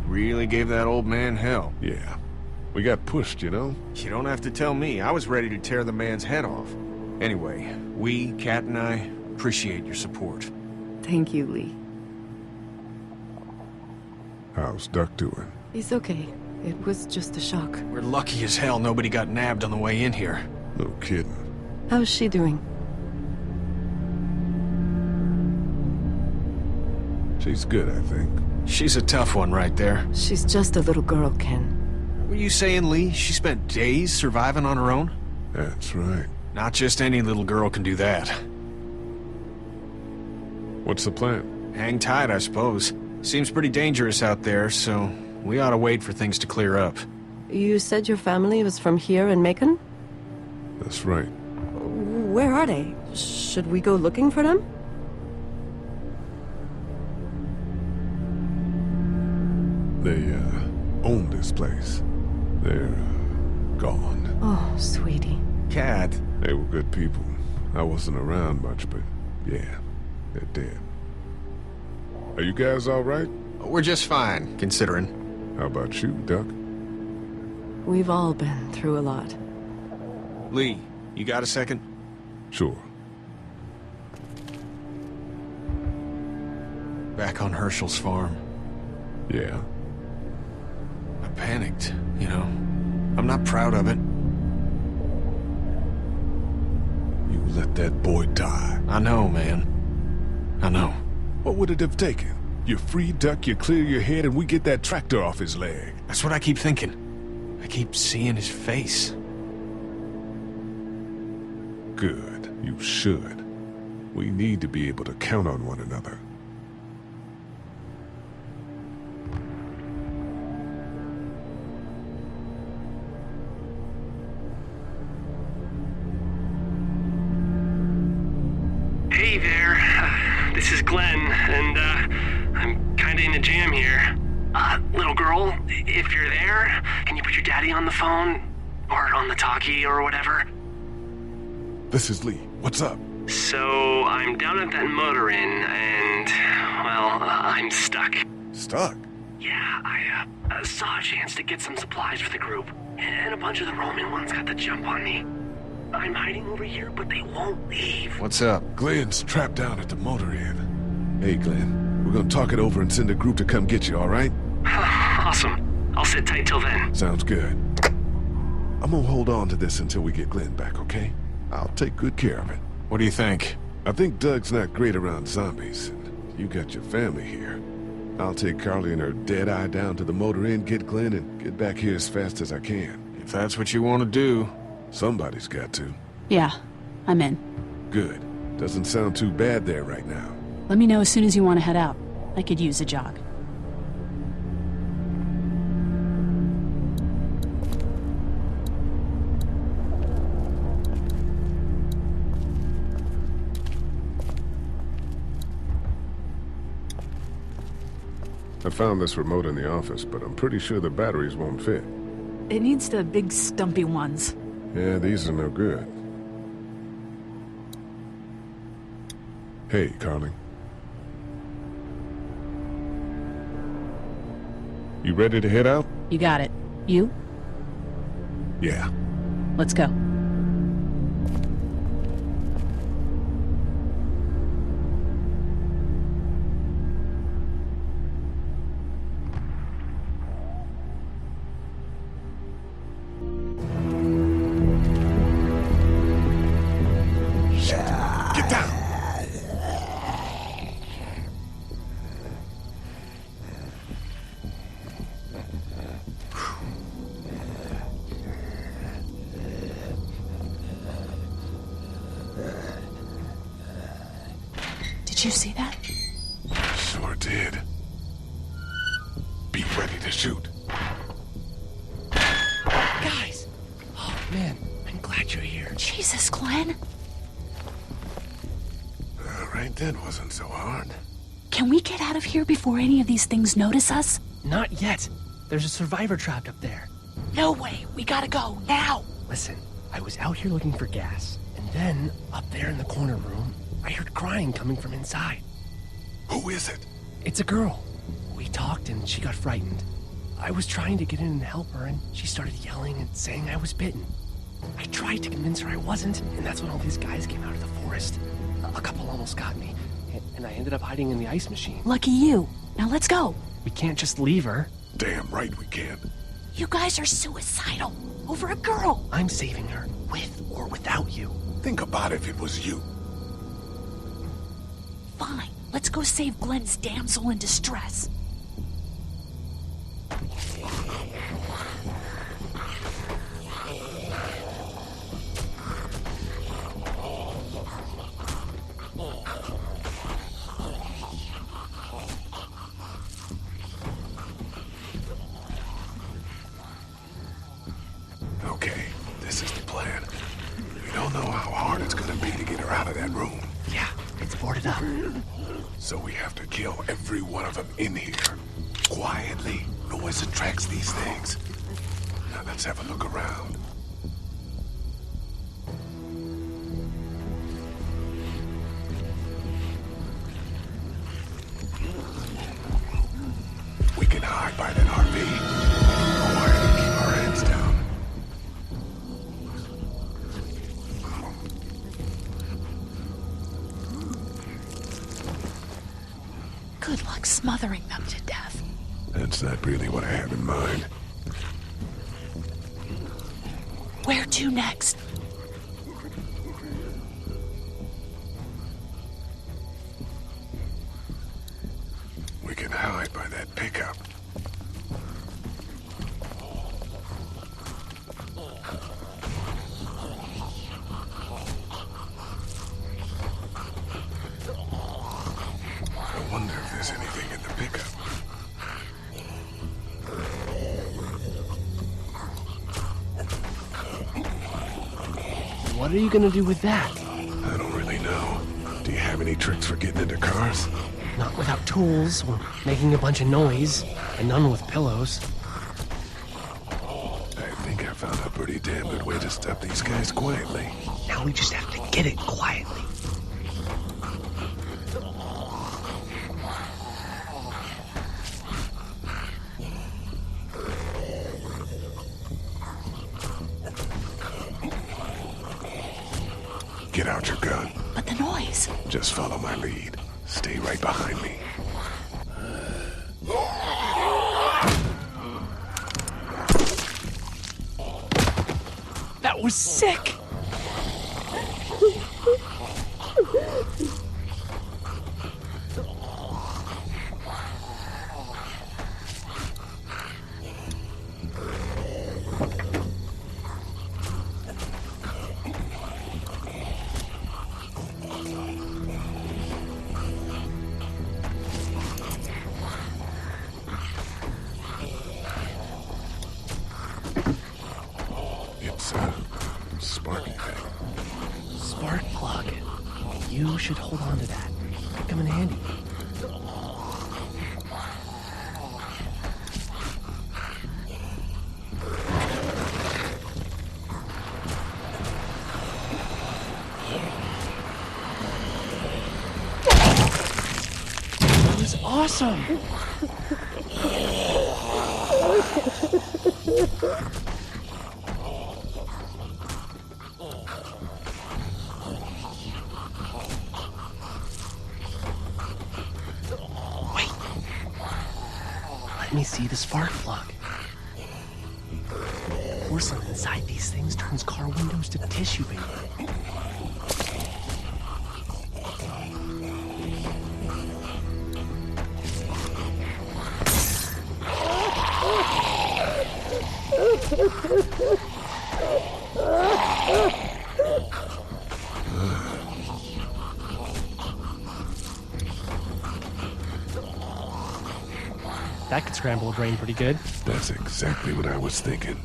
Really gave that old man hell. Yeah. We got pushed, you know? You don't have to tell me. I was ready to tear the man's head off. Anyway, we, Kat and I, appreciate your support. Thank you, Lee. How's Duck doing? He's okay. It was just a shock. We're lucky as hell nobody got nabbed on the way in here. No kidding. How's she doing? She's good, I think. She's a tough one right there. She's just a little girl, Ken. Were you saying, Lee, she spent days surviving on her own? That's right. Not just any little girl can do that. What's the plan? Hang tight, I suppose. Seems pretty dangerous out there, so we ought to wait for things to clear up. You said your family was from here in Macon? That's right. Where are they? Should we go looking for them? They, own this place. They're, gone. Oh, sweetie. Kat. They were good people. I wasn't around much, but yeah, they're dead. Are you guys all right? We're just fine, considering. How about you, Duck? We've all been through a lot. Lee, you got a second? Sure. Back on Herschel's farm. Yeah. I panicked, you know. I'm not proud of it. You let that boy die. I know, man. I know. What would it have taken? You free Duck, you clear your head, and we get that tractor off his leg. That's what I keep thinking. I keep seeing his face. Good. You should. We need to be able to count on one another. Hey there, this is Glenn, and I'm kinda in a jam here. Little girl, if you're there, can you put your daddy on the phone? Or on the talkie or whatever? This is Lee. What's up? So, I'm down at that motor inn, and, well, I'm stuck. Stuck? Yeah, I saw a chance to get some supplies for the group, and a bunch of the Roman ones got the jump on me. I'm hiding over here, but they won't leave. What's up? Glenn's trapped down at the motor inn. Hey, Glenn. We're gonna talk it over and send a group to come get you, all right? Awesome. I'll sit tight till then. Sounds good. I'm gonna hold on to this until we get Glenn back, okay? I'll take good care of it. What do you think? I think Doug's not great around zombies. And you got your family here. I'll take Carly and her dead eye down to the motor inn, get Glenn, and get back here as fast as I can. If that's what you want to do. Somebody's got to. Yeah, I'm in. Good. Doesn't sound too bad there right now. Let me know as soon as you want to head out. I could use a jog. I found this remote in the office, but I'm pretty sure the batteries won't fit. It needs the big stumpy ones. Yeah, these are no good. Hey, Carling. You ready to head out? You got it. You? Yeah. Let's go. Get down! Did you see that? Sure did. Be ready to shoot. Guys! Oh, man, I'm glad you're here. Jesus, Glenn. Right then wasn't so hard. Can we get out of here before any of these things notice us? Not yet. There's a survivor trapped up there. No way. We gotta go, now. Listen, I was out here looking for gas, and then, up there in the corner room, I heard crying coming from inside. Who is it? It's a girl. We talked and she got frightened. I was trying to get in and help her, and she started yelling and saying I was bitten. I tried to convince her I wasn't, and that's when all these guys came out of the forest. A couple almost got me, and I ended up hiding in the ice machine. Lucky you. Now let's go. We can't just leave her. Damn right we can't. You guys are suicidal. Over a girl. I'm saving her, with or without you. Think about if it was you. Fine. Let's go save Glenn's damsel in distress. Okay, this is the plan. We don't know how hard it's gonna be to get her out of that room. Yeah, it's boarded up. So we have to kill every one of them in here. Quietly. Noise attracts these things. Now let's have a look around. We can hide by that RV. Quietly keep our heads down. Good luck smothering them to death. That's not really what I have in mind. Where to next? We can hide by that pickup. I wonder if there's anything in the pickup. What are you gonna do with that? I don't really know. Do you have any tricks for getting into cars? Not without tools, or making a bunch of noise, and none with pillows. I think I found a pretty damn good way to stop these guys quietly. Now we just have to get it quietly. Get out your gun. But the noise. Just follow my lead. Stay right behind me. That was sick. Sparky thing. Spark plug. You should hold on to that. Could come in handy. was awesome. Wait. Let me see the spark plug. Porcelain inside these things turns car windows to tissue paper. That could scramble a drain pretty good. That's exactly what I was thinking.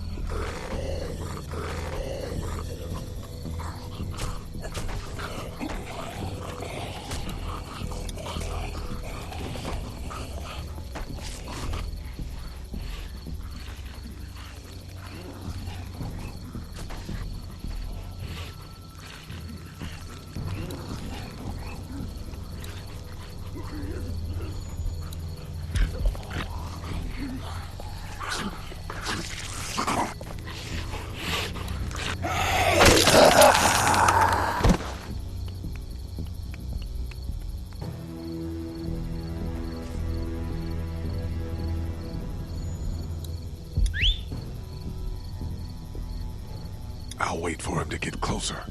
I'll wait for him to get closer.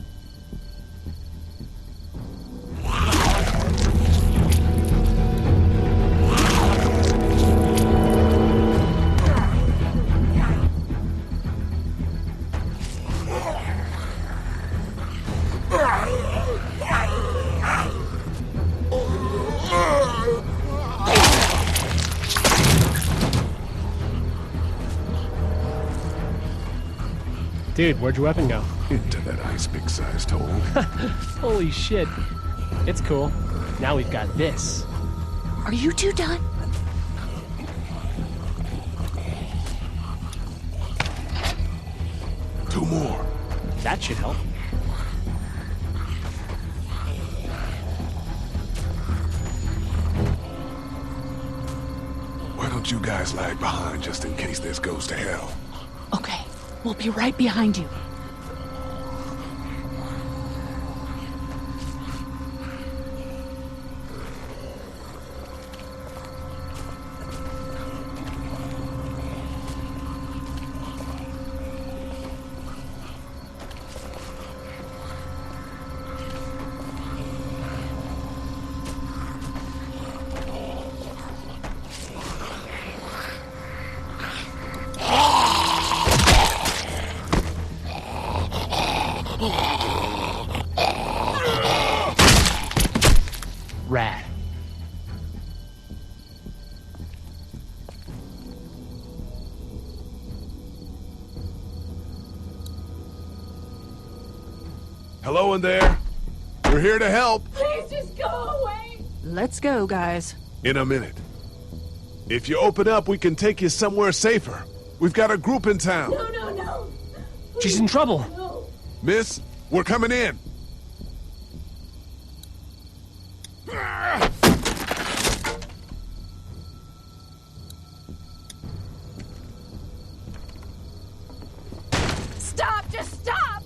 Dude, where'd your weapon go? Into that ice big-sized hole. Holy shit. It's cool. Now we've got this. Are you two done? Two more. That should help. Why don't you guys lag behind just in case this goes to hell? Okay, we'll be right behind you. Rad. Hello in there. We're here to help. Please just go away. Let's go, guys. In a minute. If you open up, we can take you somewhere safer. We've got a group in town. No, no, no. She's in trouble. No. Miss, we're coming in. Stop, just stop.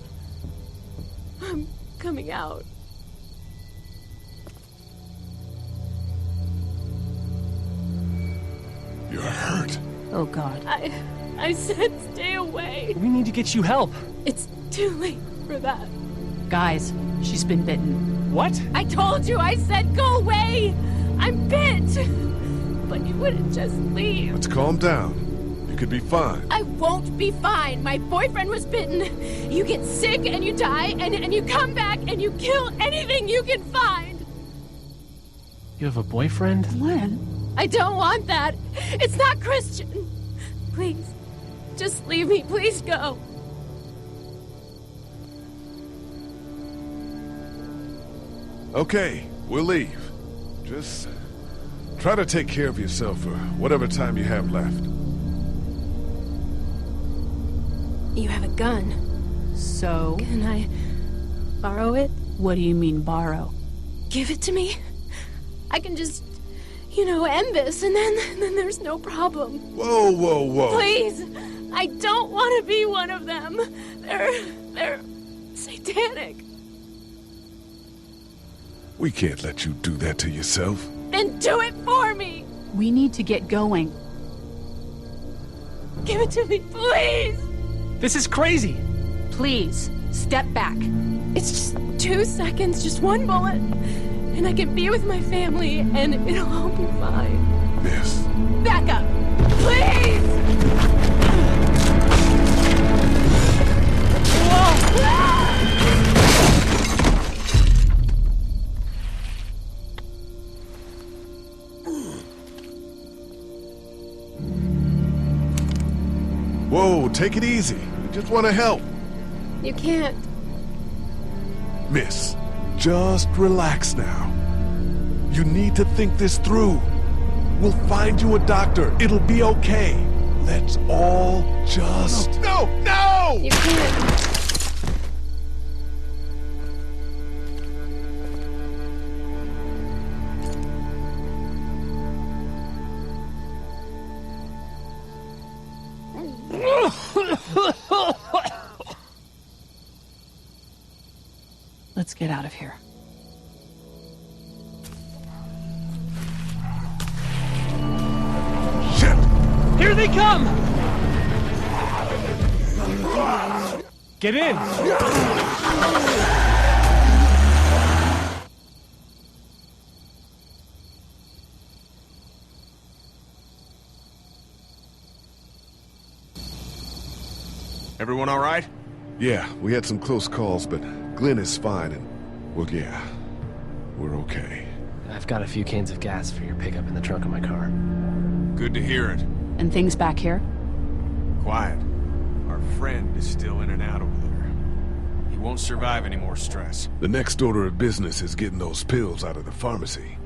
I'm coming out. You're hurt. Oh, God. I said stay away. We need to get you help. It's too late for that. Guys, she's been bitten. What? I told you, I said go away. I'm bit. But you wouldn't just leave. Let's calm down. You could be fine. I won't be fine. My boyfriend was bitten. You get sick and you die, and you come back and you kill anything you can find. You have a boyfriend? Glenn? I don't want that. It's not Christian. Please, just leave me. Please go. Okay, we'll leave. Just try to take care of yourself for whatever time you have left. You have a gun. So? Can I borrow it? What do you mean, borrow? Give it to me. I can just end this, and then there's no problem. Whoa, whoa, whoa. Please, I don't want to be one of them. They're satanic. We can't let you do that to yourself. Then do it for me. We need to get going. Give it to me, please. This is crazy. Please, step back. It's just 2 seconds, just one bullet, and I can be with my family, and it'll all be fine. Miss. Back up, please! Whoa! Whoa, take it easy. We just want to help. You can't. Miss, just relax now. You need to think this through. We'll find you a doctor. It'll be okay. Let's all just... No! You can't. Let's get out of here. Shit! Here they come! Get in! Everyone all right? Yeah, we had some close calls, but Glenn is fine, and, well, yeah, we're okay. I've got a few cans of gas for your pickup in the trunk of my car. Good to hear it. And things back here? Quiet. Our friend is still in and out over there. He won't survive any more stress. The next order of business is getting those pills out of the pharmacy.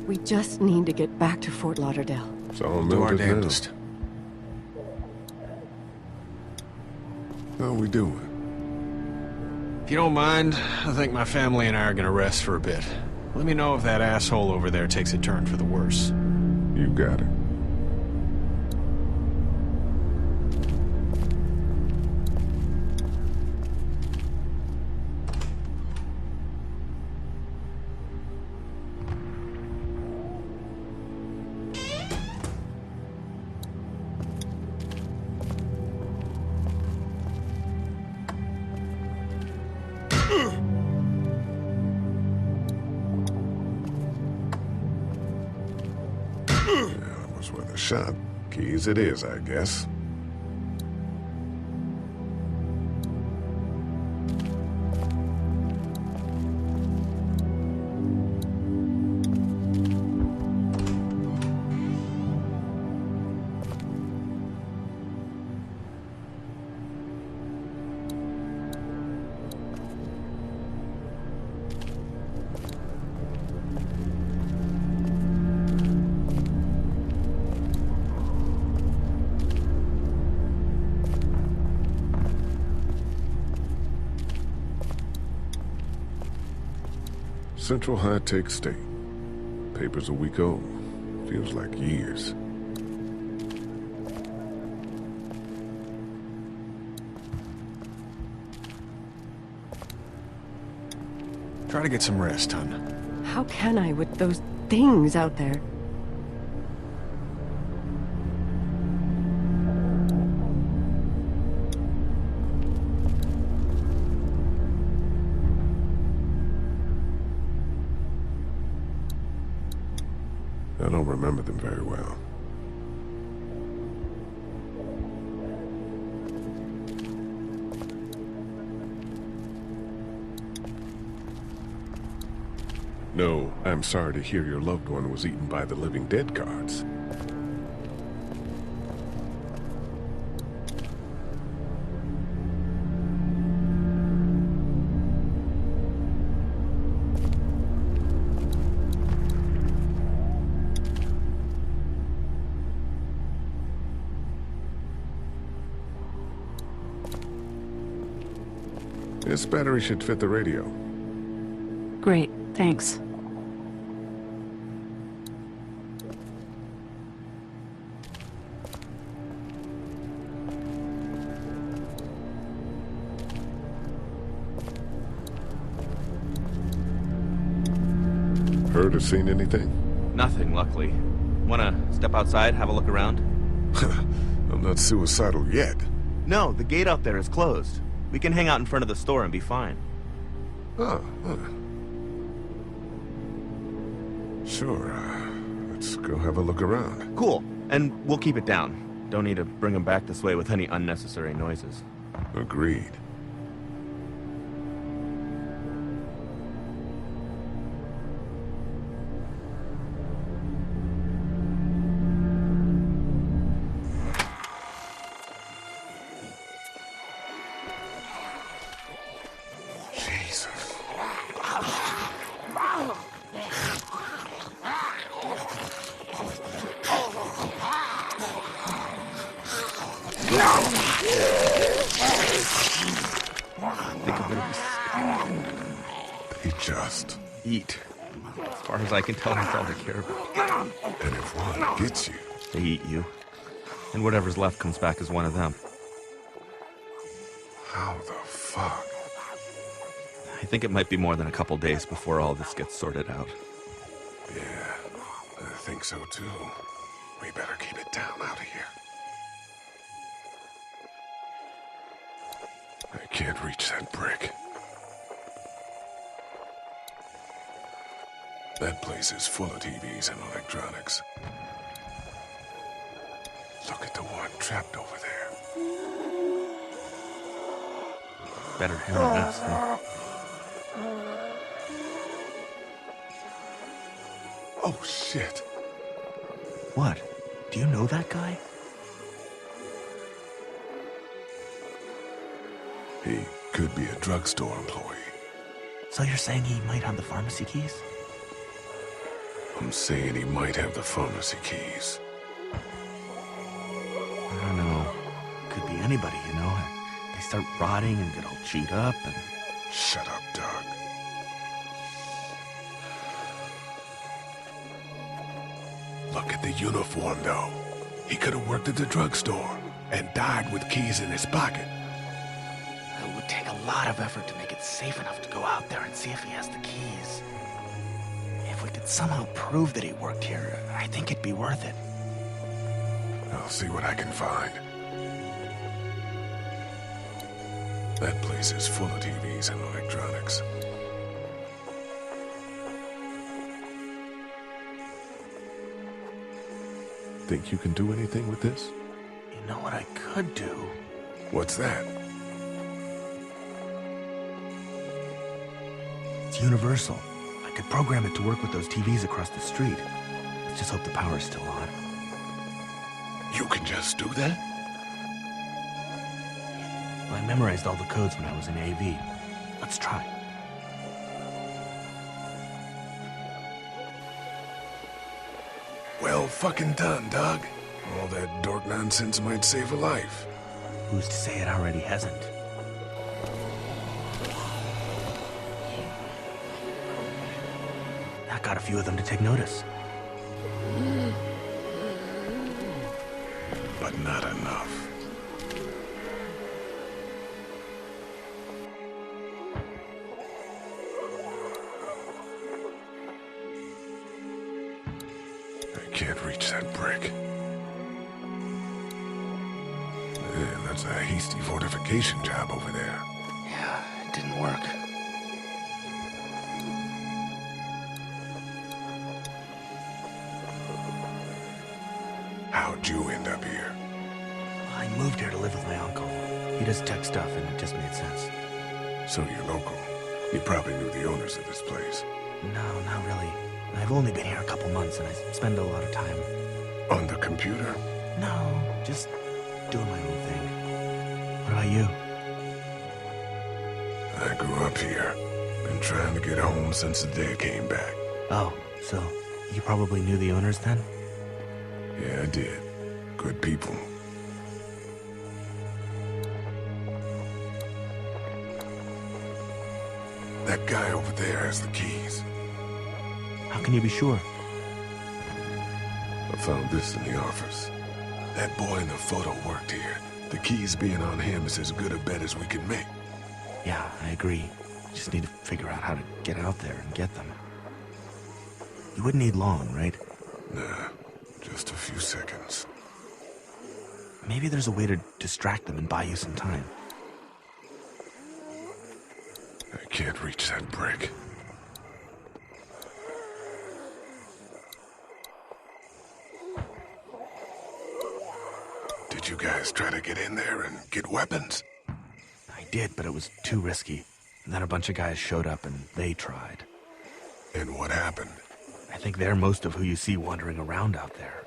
We just need to get back to Fort Lauderdale. So Do our damnedest. How are we doing? If you don't mind, I think my family and I are gonna rest for a bit. Let me know if that asshole over there takes a turn for the worse. You got it. Was worth a shot. Keys it is, I guess. Central High-Tech State. Paper's a week old. Feels like years. Try to get some rest, hon. How can I with those things out there? I don't remember them very well. No, I'm sorry to hear your loved one was eaten by the living dead guards. This battery should fit the radio. Great, thanks. Heard or seen anything? Nothing, luckily. Wanna step outside, have a look around? I'm not suicidal yet. No, the gate out there is closed. We can hang out in front of the store and be fine. Sure, let's go have a look around. Cool, and we'll keep it down. Don't need to bring him back this way with any unnecessary noises. Agreed. Just eat. As far as I can tell, that's all they care about. And if one gets you, they eat you. And whatever's left comes back as one of them. How the fuck? I think it might be more than a couple days before all this gets sorted out. Yeah, I think so too. We better keep it down out of here. I can't reach that brick. That place is full of TVs and electronics. Look at the one trapped over there. Better him than us, huh? Oh, shit. What? Do you know that guy? He could be a drugstore employee. So you're saying he might have the pharmacy keys? I'm saying he might have the pharmacy keys. I don't know. Could be anybody, you know? They start rotting and get all chewed up and... Shut up, Doug. Look at the uniform, though. He could have worked at the drugstore and died with keys in his pocket. It would take a lot of effort to make it safe enough to go out there and see if he has the keys. If we could somehow prove that he worked here, I think it'd be worth it. I'll see what I can find. That place is full of TVs and electronics. Think you can do anything with this? You know what I could do? What's that? It's universal. I could program it to work with those TVs across the street. Let's just hope the power's still on. You can just do that? Well, I memorized all the codes when I was in AV. Let's try. Well fucking done, Doug. All that dork nonsense might save a life. Who's to say it already hasn't? That got a few of them to take notice. But not enough. I can't reach that brick. Man, that's a hasty fortification job over there. Yeah, it didn't work. How'd you end up here? I moved here to live with my uncle. He does tech stuff, and it just made sense. So you're local. You probably knew the owners of this place. No, not really. I've only been here a couple months, and I spend a lot of time... On the computer? No, just doing my own thing. What about you? I grew up here. Been trying to get home since the day I came back. Oh, so you probably knew the owners then? Yeah, I did. Good people. That guy over there has the keys. How can you be sure? I found this in the office. That boy in the photo worked here. The keys being on him is as good a bet as we can make. Yeah, I agree. Just need to figure out how to get out there and get them. You wouldn't need long, right? Nah, just a few seconds. Maybe there's a way to distract them and buy you some time. I can't reach that brick. Did you guys try to get in there and get weapons? I did, but it was too risky. And then a bunch of guys showed up and they tried. And what happened? I think they're most of who you see wandering around out there.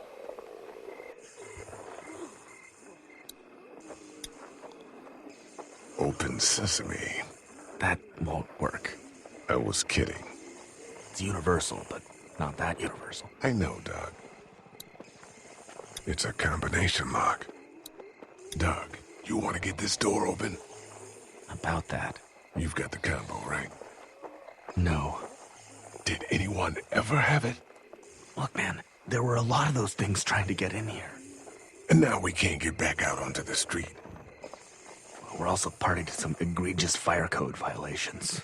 Open sesame. That won't work. I was kidding. It's universal, but not that universal. I know, Doug. It's a combination lock. Doug, you want to get this door open? About that. You've got the combo, right? No. Did anyone ever have it? Look, man, there were a lot of those things trying to get in here. And now we can't get back out onto the street. We're also party to some egregious fire code violations.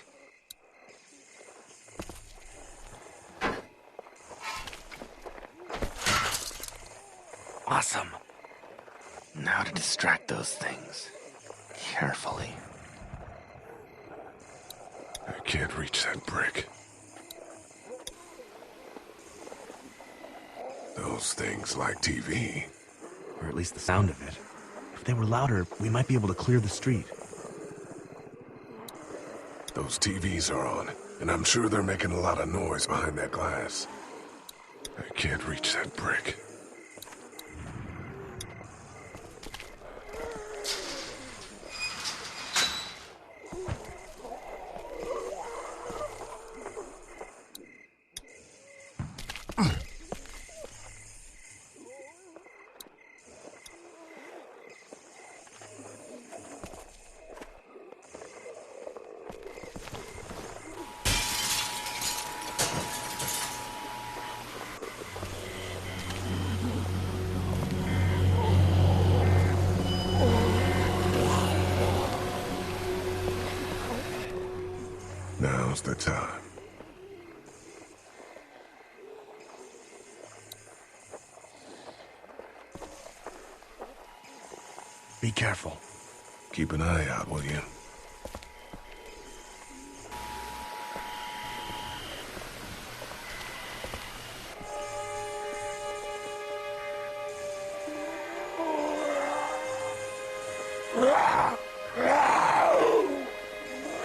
Awesome. Now to distract those things. Carefully. I can't reach that brick. Those things like TV. Or at least the sound of it. If they were louder, we might be able to clear the street. Those TVs are on, and I'm sure they're making a lot of noise behind that glass. I can't reach that brick. Now's the time. Be careful. Keep an eye out, will you?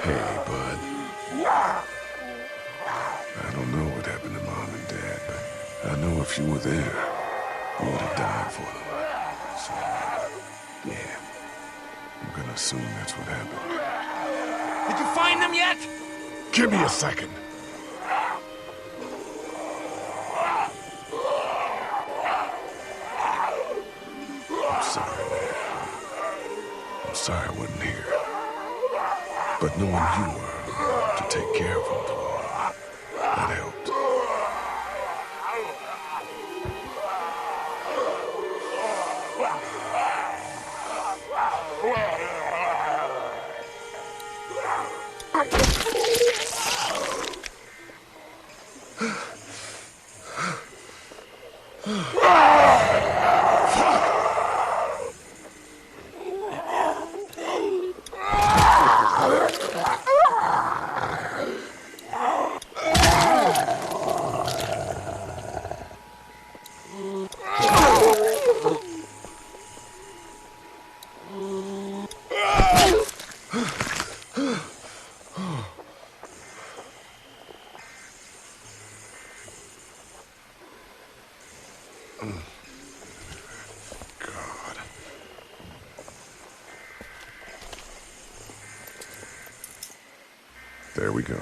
Hey, bud. I don't know what happened to Mom and Dad, but I know if you were there, you would have died for them. So, yeah, I'm gonna assume that's what happened. Did you find them yet? Give me a second. I'm sorry, man. I'm sorry I wasn't here. But knowing you were to take care of them, that helped. God. There we go.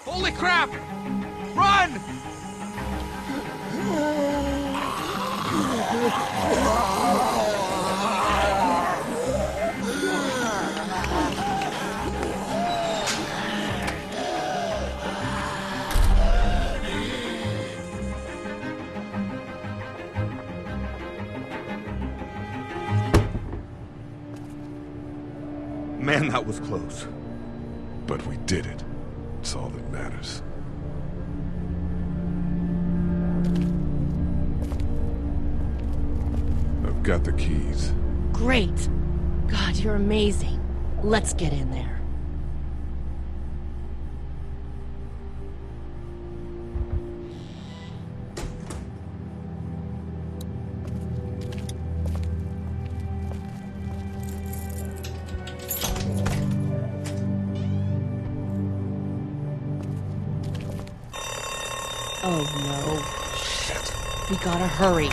Holy crap! Run! Man, that was close. But we did it. It's all that matters. I've got the keys. Great. God, you're amazing. Let's get in there. Oh no. Shit. We gotta hurry.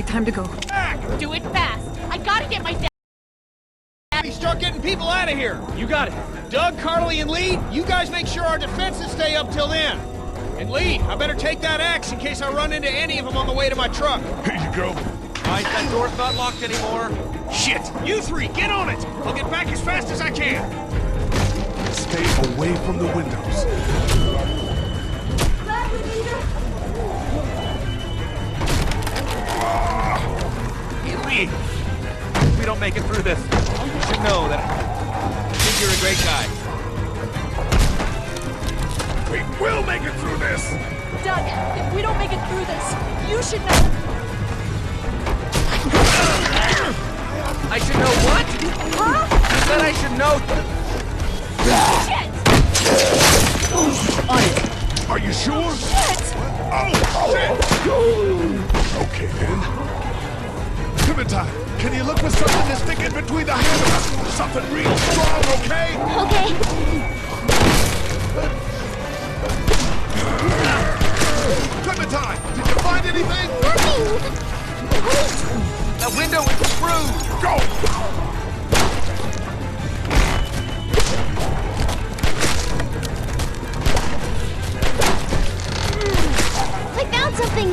Time to go. Do it fast. I gotta get my dad. Start getting people out of here. You got it. Doug, Carly, and Lee, you guys make sure our defenses stay up till then. And Lee, I better take that axe in case I run into any of them on the way to my truck. Here you go. Right, that door's not locked anymore. Shit! You three, get on it! I'll get back as fast as I can. Stay away from the windows. If we don't make it through this, you should know that I think you're a great guy. We will make it through this! Doug, if we don't make it through this, you should know. I should know what? Huh? You said I should know. Shit! On it. Are you sure? Shit! Oh, shit! Okay, then. Clementine, can you look for something to stick in between the handles? Something real strong, okay? Okay. Clementine, did you find anything? Nothing. The window is screwed. Go! I found something.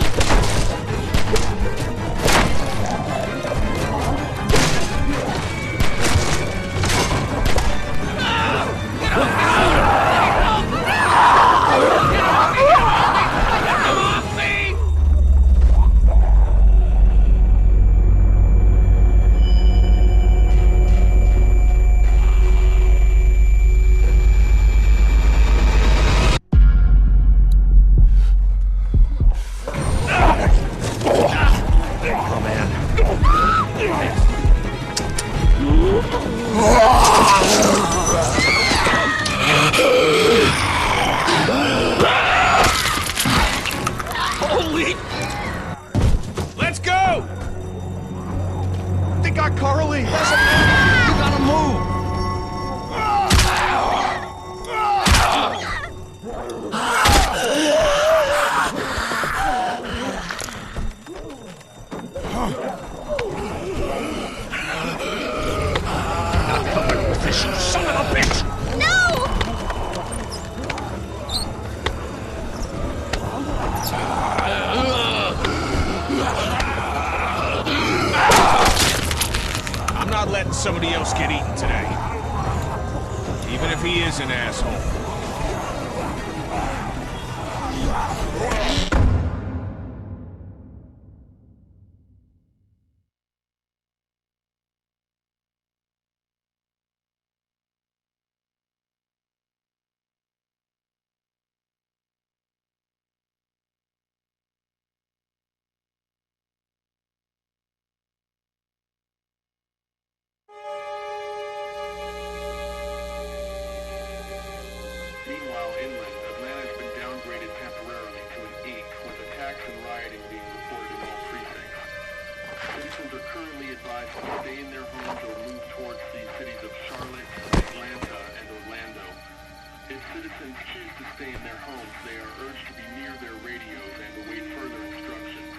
Somebody else get eaten today. Even if he is an asshole. Meanwhile, inland, Atlanta has been downgraded temporarily to an 8, with attacks and rioting being reported in all precincts. Citizens are currently advised to stay in their homes or move towards the cities of Charlotte, Atlanta, and Orlando. If citizens choose to stay in their homes, they are urged to be near their radios and await further instructions.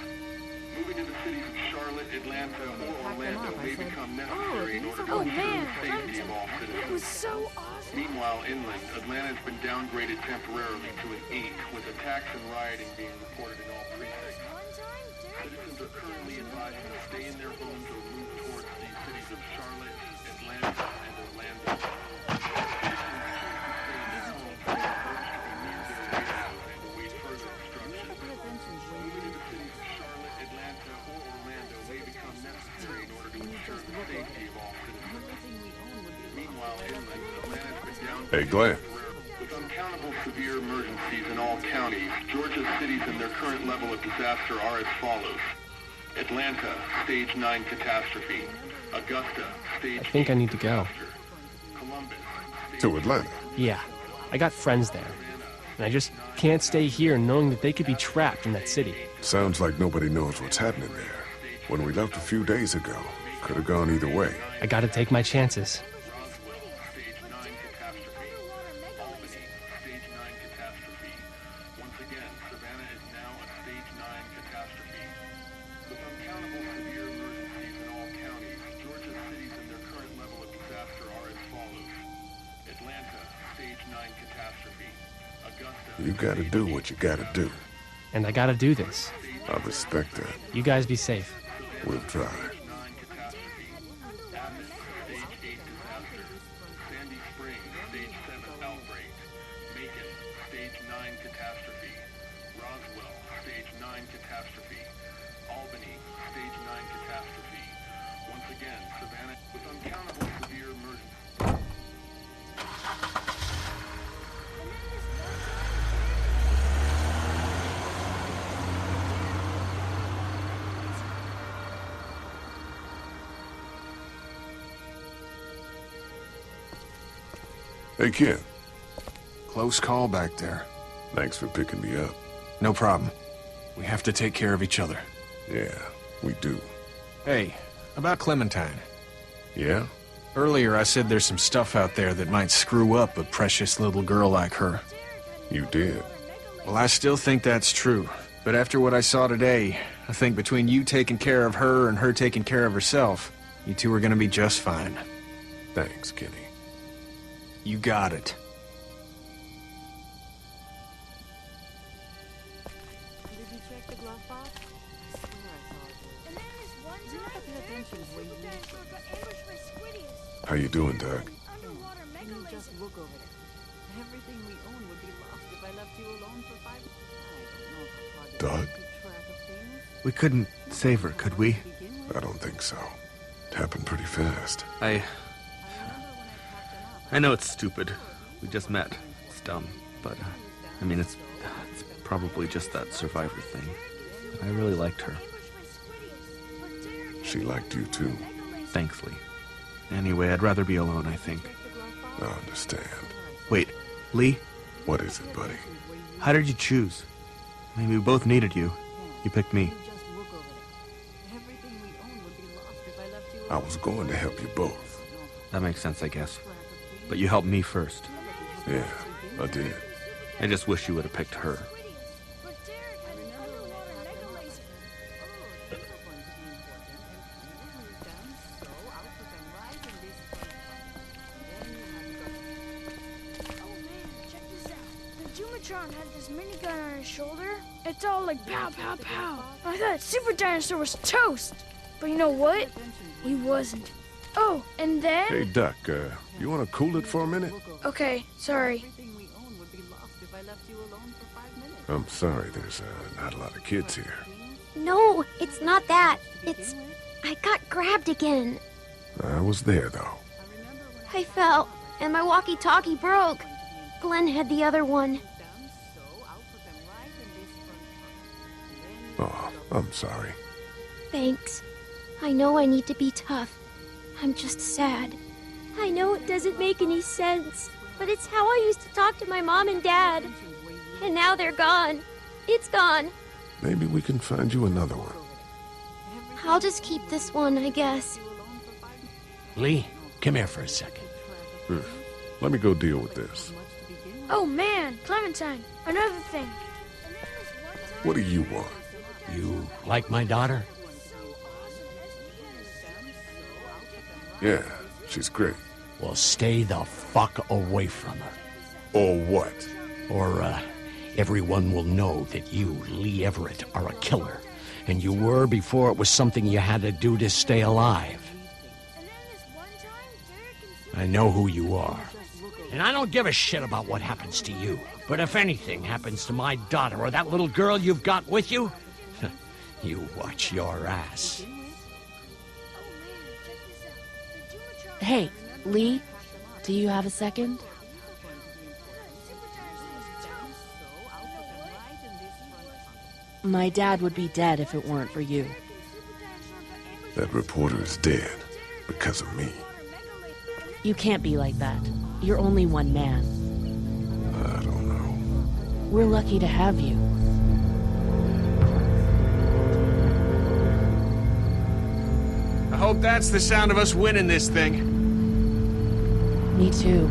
Moving to the cities of Charlotte, Atlanta, or Orlando may become necessary in order to ensure the safety of all citizens. It was so awesome. Meanwhile, inland, Atlanta has been downgraded temporarily to an 8, with attacks and rioting being reported in all precincts. Citizens are currently advised to stay in their homes or move towards the cities of Charlotte, Atlanta, and Orlando. Hey, Glenn. With uncountable severe emergencies in all counties, Georgia's cities and their current level of disaster are as follows. Atlanta, Stage 9 catastrophe. Augusta, Stage 8 I think I need to go. Columbus, To Atlanta? Yeah, I got friends there. And I just can't stay here knowing that they could be trapped in that city. Sounds like nobody knows what's happening there. When we left a few days ago, could have gone either way. I gotta take my chances. You gotta do what you gotta do. And I gotta do this. I respect that. You guys be safe. We'll try. Hey, Ken. Close call back there. Thanks for picking me up. No problem. We have to take care of each other. Yeah, we do. Hey, about Clementine. Yeah? Earlier I said there's some stuff out there that might screw up a precious little girl like her. You did? Well, I still think that's true. But after what I saw today, I think between you taking care of her and her taking care of herself, you two are gonna be just fine. Thanks, Kenny. You got it. Did you check the glove box? I swear I saw it. And then this one time, pay attention when you got ambushed by squiddies. How you doing, Doug? You just look over there. Everything we own would be lost if I left you alone for 5 minutes. I don't know how hard Doug? to keep track of things. We couldn't save her, could we? I don't think so. It happened pretty fast. I know it's stupid. We just met. It's dumb. But, I mean, it's probably just that survivor thing. I really liked her. She liked you, too. Thanks, Lee. Anyway, I'd rather be alone, I think. I understand. Wait, Lee? What is it, buddy? How did you choose? I mean, we both needed you. You picked me. I was going to help you both. That makes sense, I guess. But you helped me first. Yeah, I did. I just wish you would have picked her. Had this minigun on his shoulder. It's all like pow, pow, pow. I thought Super Dinosaur was toast. But you know what? He wasn't. Oh, and then... Hey, Duck, you want to cool it for a minute? Okay, sorry. I'm sorry, there's not a lot of kids here. No, it's not that. It's... I got grabbed again. I was there, though. I fell, and my walkie-talkie broke. Glenn had the other one. Oh, I'm sorry. Thanks. I know I need to be tough. I'm just sad. I know it doesn't make any sense, but it's how I used to talk to my mom and dad. And now they're gone. It's gone. Maybe we can find you another one. I'll just keep this one, I guess. Lee, come here for a second. Let me go deal with this. Oh man, Clementine, another thing. What do you want? You like my daughter? Yeah, she's great. Well, stay the fuck away from her. Or what? Or, everyone will know that you, Lee Everett, are a killer. And you were before it was something you had to do to stay alive. I know who you are. And I don't give a shit about what happens to you. But if anything happens to my daughter or that little girl you've got with you, you watch your ass. Hey, Lee, do you have a second? My dad would be dead if it weren't for you. That reporter is dead because of me. You can't be like that. You're only one man. I don't know. We're lucky to have you. I hope that's the sound of us winning this thing. Me too.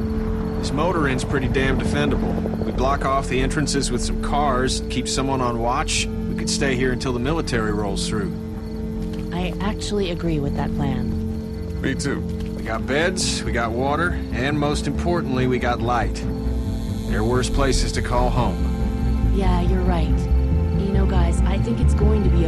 This motor inn's pretty damn defendable. We block off the entrances with some cars, keep someone on watch. We could stay here until the military rolls through. I actually agree with that plan. Me too. We got beds, we got water, and most importantly, we got light. There are worse places to call home. Yeah, you're right. You know, guys, I think it's going to be